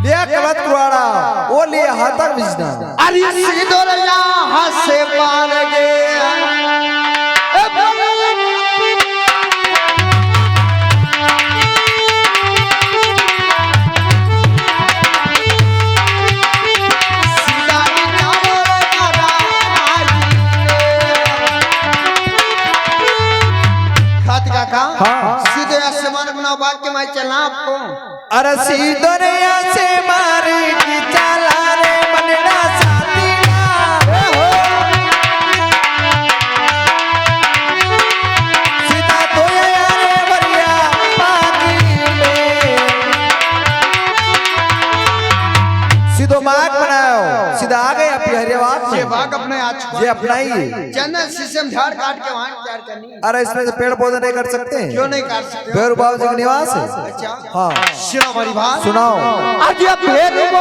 लिया कलत कुआड़ा वो लिया हाथ बिजना। अरे सीधो यहाँ से पार गया सीधे आसमान बनाओ बात के मैं चलना आपको। अरे सीधो यहाँ से मारे की चला रे मनड़ा साथी सीधा तो यारे बरिया पानी में सीधो मार्ग बनाओ सीधा आ गए अपनी हरियावाद से बाग अपने आज ये अपना ही चैनल सिस्टम झाड़ काट के वहां तैयार करनी है। अरे इसमें से पेड़ पौधे नहीं कर सकते हैं। क्यों नहीं कर सकते? भैरव बाबा जी का निवास है। अच्छा हाँ सुनो हमारी बात सुनाओ। आज ये भैरव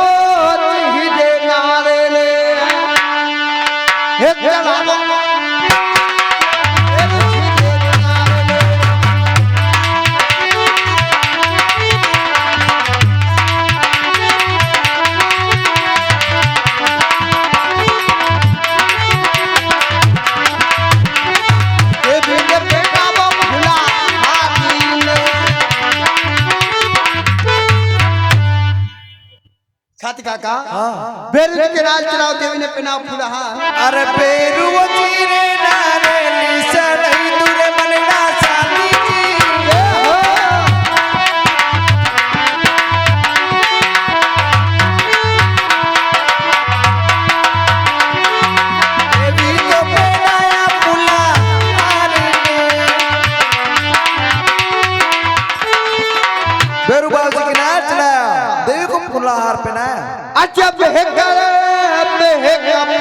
ही दे नारे ले एक चला काका हाँ बेरू के राज चलाओ देवी ने पहनाओ फूला हाँ। अरे बेरू वो चीरे नारे निशा नहीं दूरे मनड़ा साथी जी देवी तो पहनाया फूला बेरू बाबू जी के नाच चलाया देवी को फूला हार पहनाया। अच्छा बेहकर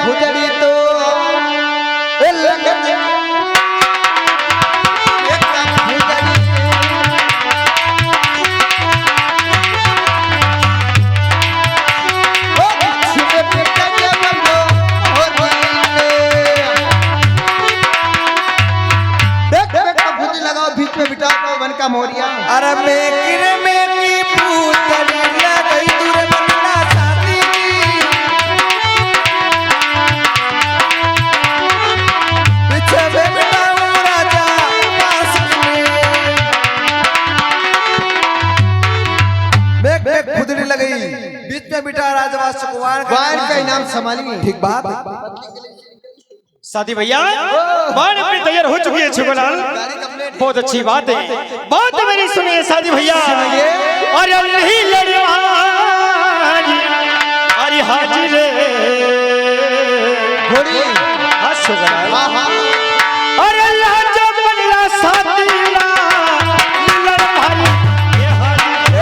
फुजड़ी तो लगाओ बीच में बिठा को वन का मोरिया। अरे मेकी फुजड़ी लगाई दूर मनड़ा साथी पीछे बिठाऊं राजा पास में बेक खुदड़ी लगाई बीच में बिठा राजवास कुमार का इनाम संभाली। ठीक बात साथी भैया बाण अपनी तैयार हो चुकी है छुगलाल बहुत अच्छी बात है। बात मेरी सुनिए साथी भैया अरे नहीं लड़वानी अरे हाजिर घोड़ी अरे अल्लाह जब बल्ला साथी लड़ भाई ये हाजिर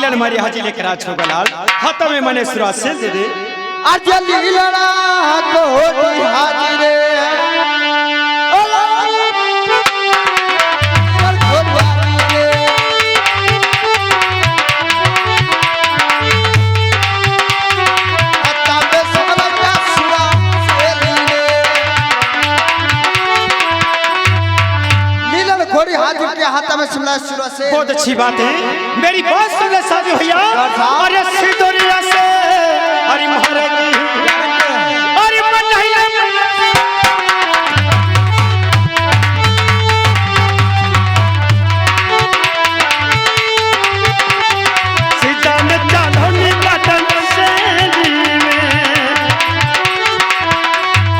मिलन मारी हाजी लेकर आज छोगलाल हाथ में मने सुरा से दे दे आज लीलड़ा कोटी हाजिरे बहुत अच्छी बात है। मेरी बात सुन ले साजू भैया। अरे सिंदूरिया से अरे महारानी अरे मनैया सीधा में चालो निकाटन से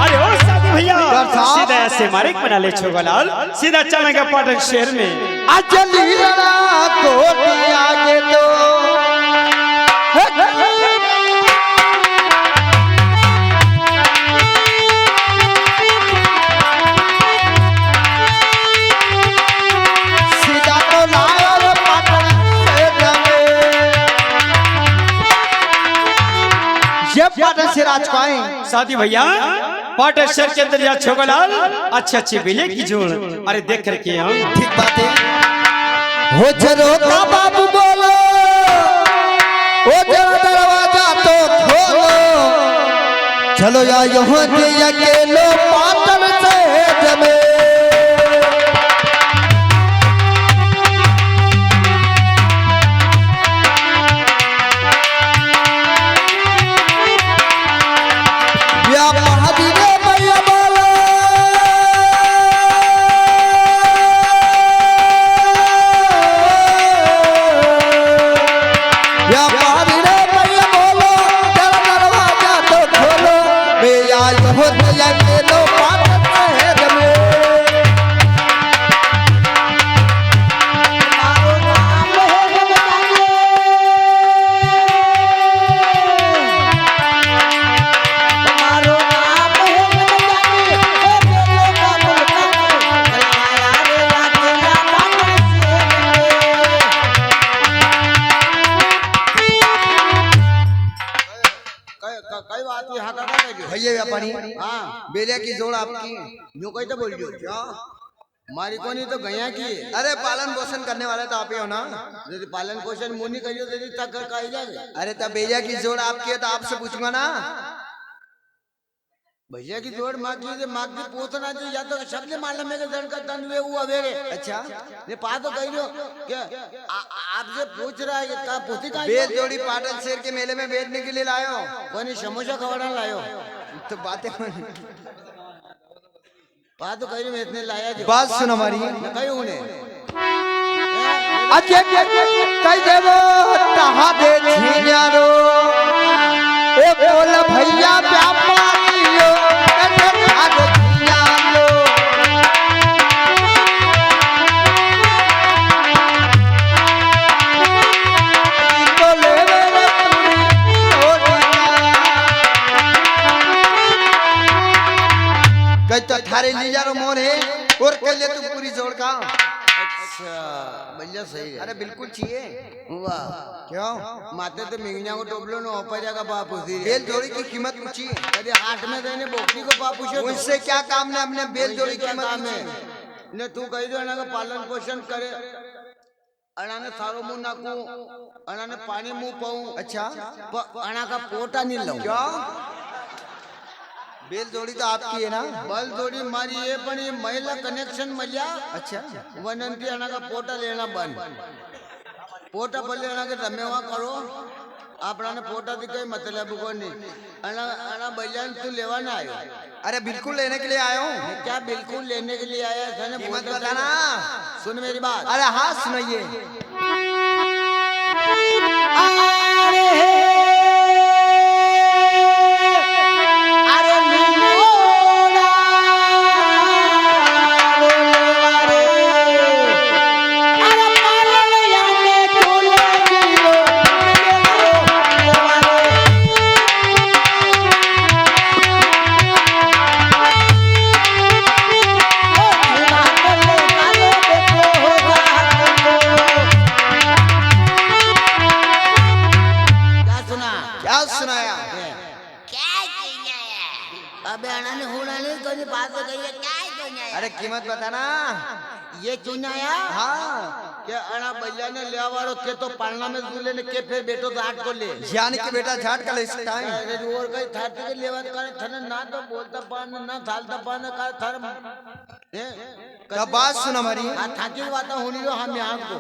अरे ओ साजू भैया सीधा ऐसे मारे बना ले छोगलाल सीधा चलेंगे पाटन शहर में। अजली लड़ा कोटी आगे तो सीधा तो लाया रे पाटन से जमे ये पाटन से राज को आए साथी भैया पाटन शहर के अंदर या छोगलाल अच्छे अच्छे बेले की जोड़ अरे देख करके हम ठीक बात है। हो चलो का बाबू बोलो ओ जरा दरवाजा तो खोलो चलो या यहाँ के अकेलो पाटन से जमे या महावीर भैया बोलो भैया व्यापारी हाँ बेलिया की जोड़ आपकी यूं कही तो बोल जो क्या मारी को नहीं तो गया की अरे पालन पोषण करने वाले तो आप ही हो ना यदि पालन पोषण मुनि करियो यदि तक कर काई जाए अरे तब बेलिया की जोड़ आपकी है तो आपसे पूछूंगा ना भैया की जोड़ माँ की पूछना चाहिए या तो शब्द मालूम है कि दंड का दंड वे वो अवेरे अच्छा ये पा तो कही रहो क्या आपसे पूछ रहा है कि कहाँ पूछी कहाँ बेल जोड़ी पाटन शेर के मेले में बेचने के लिए लायो कोई समोसा खवड़ा लायो तो बातें पा तो कही रही इतने लाया जो बात सुन हमारी कही उन्हें अच्छे कई देवो तहा दे छीन्यारो ए बोल भैया व्यापारियो कटे आगो छीन्यारो तो ले रे पूरी कई तो थारे लीजारो मोर है और कल ले तू पूरी जोड़ का अच्छा भैया सही है अरे बिल्कुल चाहिए वाह क्यों माते तो मिंगना को टोपलो न ओपा जागा बाप उसी बेल जोड़ी की कीमत पूछी कभी हाथ में देने बोकरी को बाप पूछे उससे क्या काम ने अपने बेल जोड़ी की कीमत काम है पूछी ने तू कही दो अना का पालन पोषण करे अना ने सारो मुंह नाकू अना ने पानी मुंह पाऊं अच्छा अना का पोटा नहीं लऊं क्या बेल जोड़ी तो आपकी है ना बल जोड़ी मारी ये पण ये महिला कनेक्शन मजा अच्छा वनंती अना का पोटा लेना बंद पोटा पर लेना के धमेवा करो आपना ने पोटा दी कोई मतलब को नहीं अना भैया तू लेवा ना आयो अरे बिल्कुल लेने के लिए आया हूँ क्या बिल्कुल लेने के लिए आया था कीमत बताना सुन मेरी बात अरे हाँ सुनाइए मत बताना। ये चुना आया हाँ क्या अड़ा भैया ने ले वारो के तो पालना में दूल्हे ने के फिर बेटो तो आठ को ले यानी कि बेटा झाट का ले सकता है। अरे और कहीं थाटे के लेवा करे थने ना तो बोलता पान ना थालता पान का थर तब बात सुन हमारी। हां थाकी बात होनी रो हम यहां को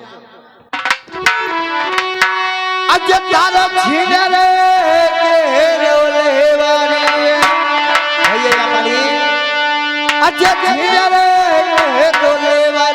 आज तारो छीने रे के रोले वाली भैया या पानी आज छीने रे के रोले वाली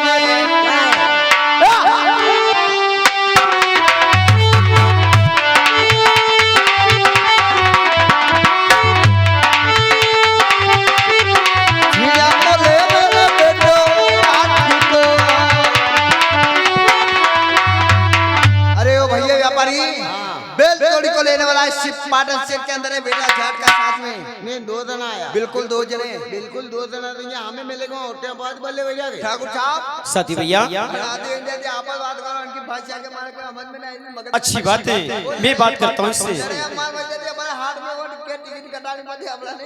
लेने वाला शिप पाटन सेट के अंदर है बेटा झाट का साथ में मैं दो जना आया बिल्कुल दो जने बिल्कुल दो जना तो यहाँ हमें मिलेगा होटे बाद बल्ले भैया ठाकुर साहब साथी भैया आपस बात करो उनकी भाषा के मारे को समझ में नहीं मगर अच्छी बात है, मैं बात करता हूँ इससे। हमारे हाथ में वो टिकट कटाने पड़े हमरा ने।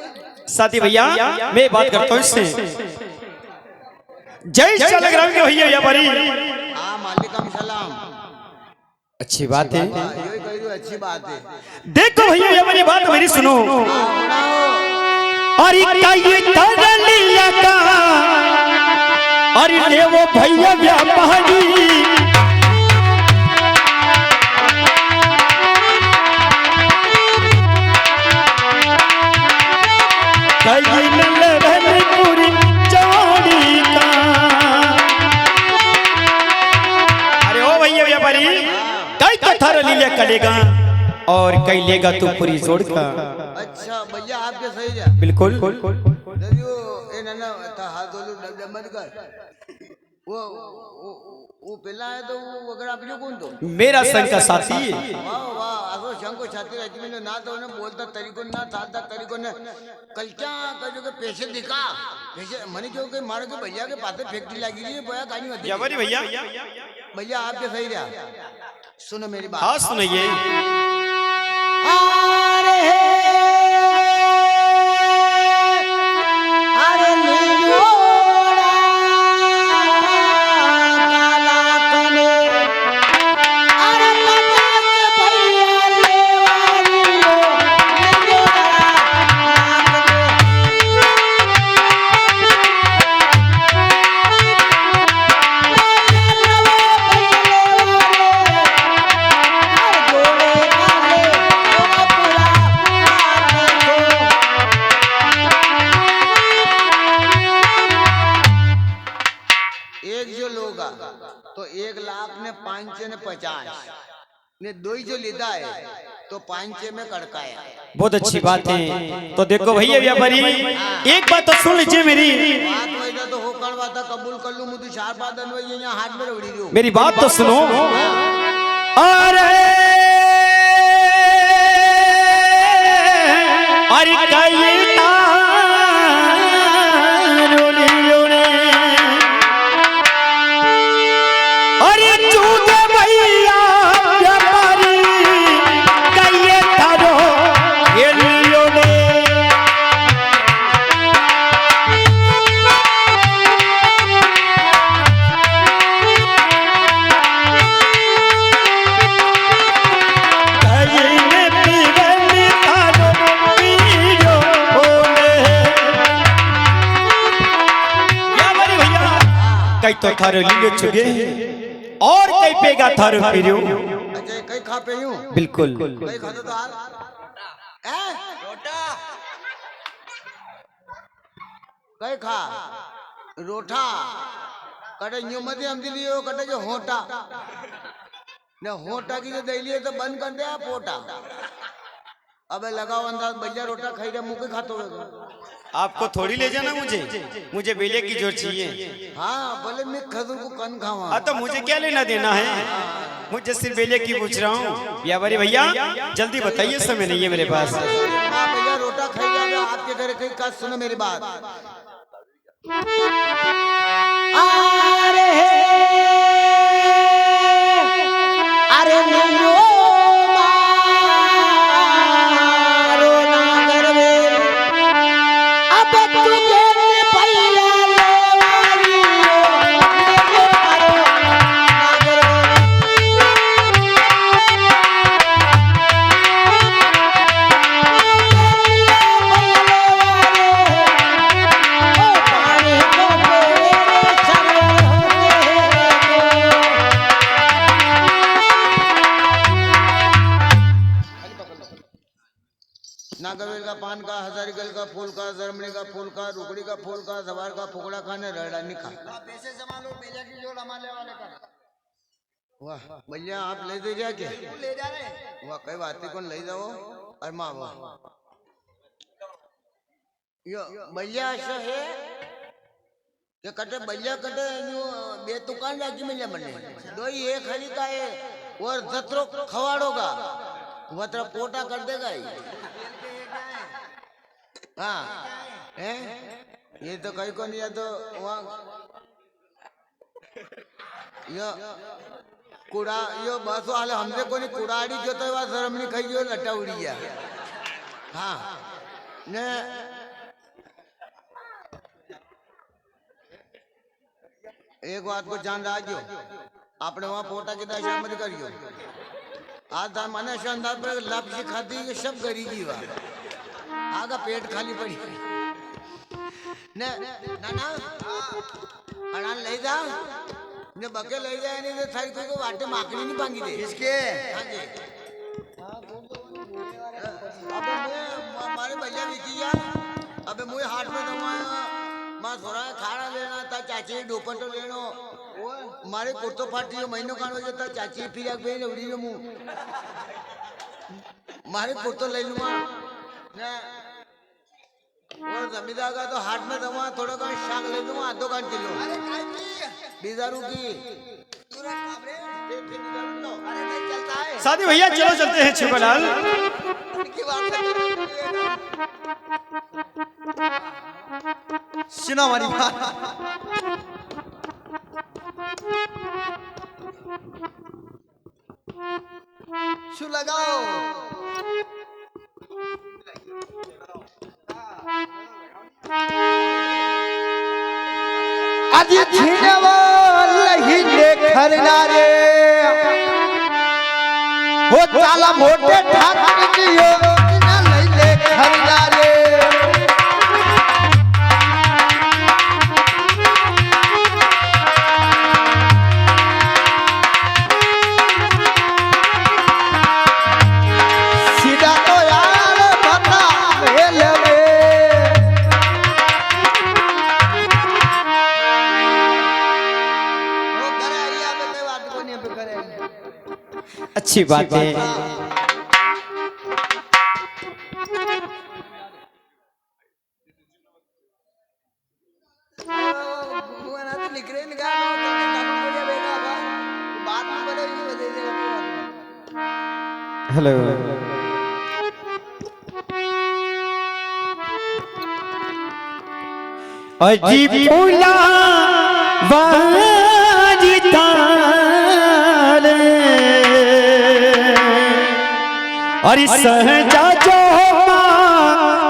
साथी भैया मैं बात करता हूँ इससे। जय शालग्राम के भैया व्यापारी। हाँ मालिकम सलाम। अच्छी बात है, ये कह दो अच्छी बात है। देखो भैया व्यापारी बात मेरी सुनो। अरे ये लिया का अरे ले वो भैया व्यापारी पूरी चौड़ी का। अरे ओ भैया व्यापारी कई कथार लीले कलेगा और कई लेगा तू पूरी जोड़ का। अच्छा भैया आपके सही है बिल्कुल। ए नन्ना हाथ धो लो मत कर वो पहला है तो वो अगर आप जो कौन तो मेरा संग का साथी है। वाह वाह आगो शंख को छाती रहती मैंने ना तो उन्हें बोलता तरीको ना थालता तरीको ने कल क्या कर जो के पैसे दिखा पैसे मनी जो के मारो के भैया के पाते फैक्ट्री लगी रही है भैया कहानी होती है भैया भैया आपके सही रहा सुनो मेरी बात। हाँ सुनिए। तो 1,00,000 ने 5 ने 50 ने दो ही जो लेता है तो 5 में कड़काया। बहुत अच्छी बात है। तो देखो भैया व्यापारी एक बात तो सुन लीजिए मेरी बात वैसा तो हो कर बात कबूल कर लूं मुझे 4 बात बनवाइए यहाँ हाथ में उड़ी रही मेरी बात तो सुनो। अरे कई तो थारो लीले चुगे और कई पेगा थारो फिरियो। अच्छा कई खा पे यूं बिल्कुल कई खा तो हाल रोटा कई खा रोटा कटे न्यू मध्य हम दिलियो कटे जो होटा ने होटा की जो दिलियो तो बंद कर दे आप होटा अबे लगाओ अंदाज भैया रोटा खाई दे मुंह के खातो आपको थोड़ी ले जाना मुझे बेले की जोर चाहिए। हाँ बोले मैं खजूर को कन खावा। हाँ तो मुझे क्या लेना देना है, मुझे सिर्फ बेले की पूछ रहा हूँ। व्यापारी भैया जल्दी बताइए, समय नहीं है मेरे पास। हाँ भैया रोटा खाई जाएगा आपके घर कहीं का। सुनो मेरी बात। अरे गड़ा निकाल पैसे जमा लो भैया की जोड़ हमारे वाले का वाह भैया आप ले दे जाके ले जा रहे वाह कई बात कौन ले जाओ अरे माँ वाह यो भैया ऐसा है કે કટે બલ્યા કટે બે દુકાન રાખી મળ્યા મને દોઈ એક ખરી का है और जत्रो खवाड़ोगा वो तेरा पोटा कर देगा ही हाँ हैं ये तो कहीं को नहीं है तो वहाँ यो कूड़ा यो बस वाले हमसे को नहीं कुड़ाड़ी जो तो वहाँ शर्म नहीं खाई जो लटा उड़ी है हाँ ने एक बात को जान राजो आपने वहां पोटा की दशा मत करियो आज था मैंने शानदार पर लापसी खाती ये सब गरीबी हुआ आगा पेट खाली पड़ी ने ना ना अड़ान ले जा ने बके ले जाए नहीं तो थारी को वाटे माकड़ी नहीं पांगी दे किसके हाँ जी अबे हमारे भैया बिकिया अबे मुझे हाथ में दमाया मां थोड़ा खाना लेना था चाची दुपट्टो लेनो मारे कुर्तो फाटी महीनो खानो जता चाची फिर आग बेन उड़ी मु मारे कुर्तो ले लूंगा ने और जमींदार का तो हाथ में दमा थोड़ा का शाक ले दूंगा आधो घंटे किलो अरे काय की बीजारू की तुरंत काबरे फिर निकाल लो अरे नहीं चलता है साथी भैया चलो चलते हैं छुपलाल उनकी बात है सुनो हमारी बात शू लगाओ आदि छीनवल ही देखरना रे हो चाला मोटे ठाकुर की हो न लई देखरना रे सीधा तो यार बता भेल रे वो करे आइया पे कोई बात को नहीं पे करे अच्छी बात है भगवान तो लिख रहे निकाल लो तो कानून बढ़िया बेटा बात में बड़े नहीं बदल देगा हेलो अजी फूला वाजिता अरे सहजा जो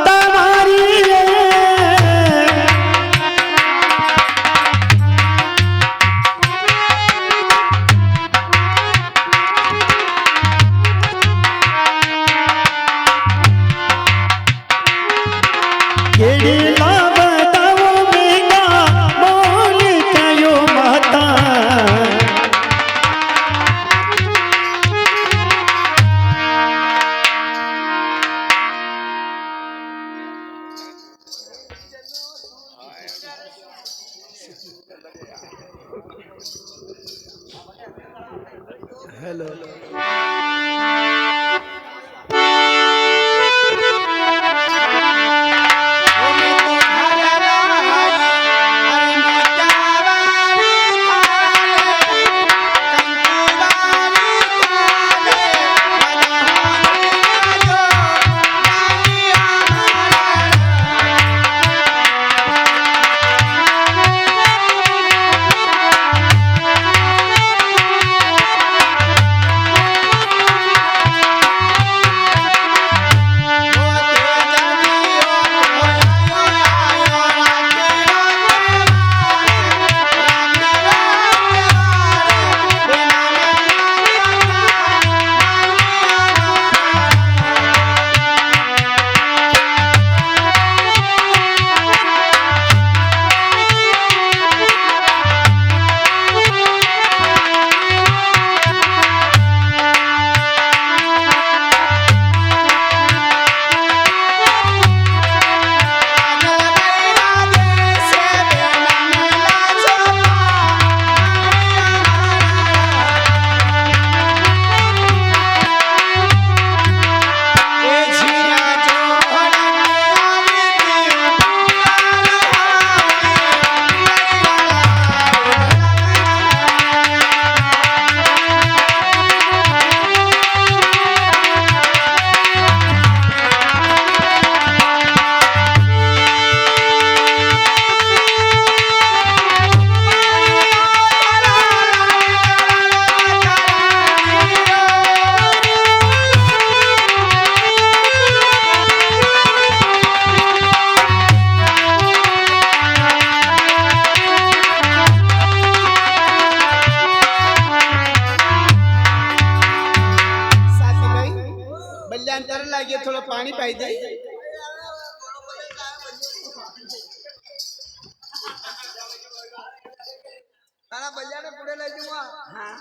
तुम्हारी लागे थोड़ा पानी पाई दे तारा भैया ने पुढे ले जाऊंगा हाँ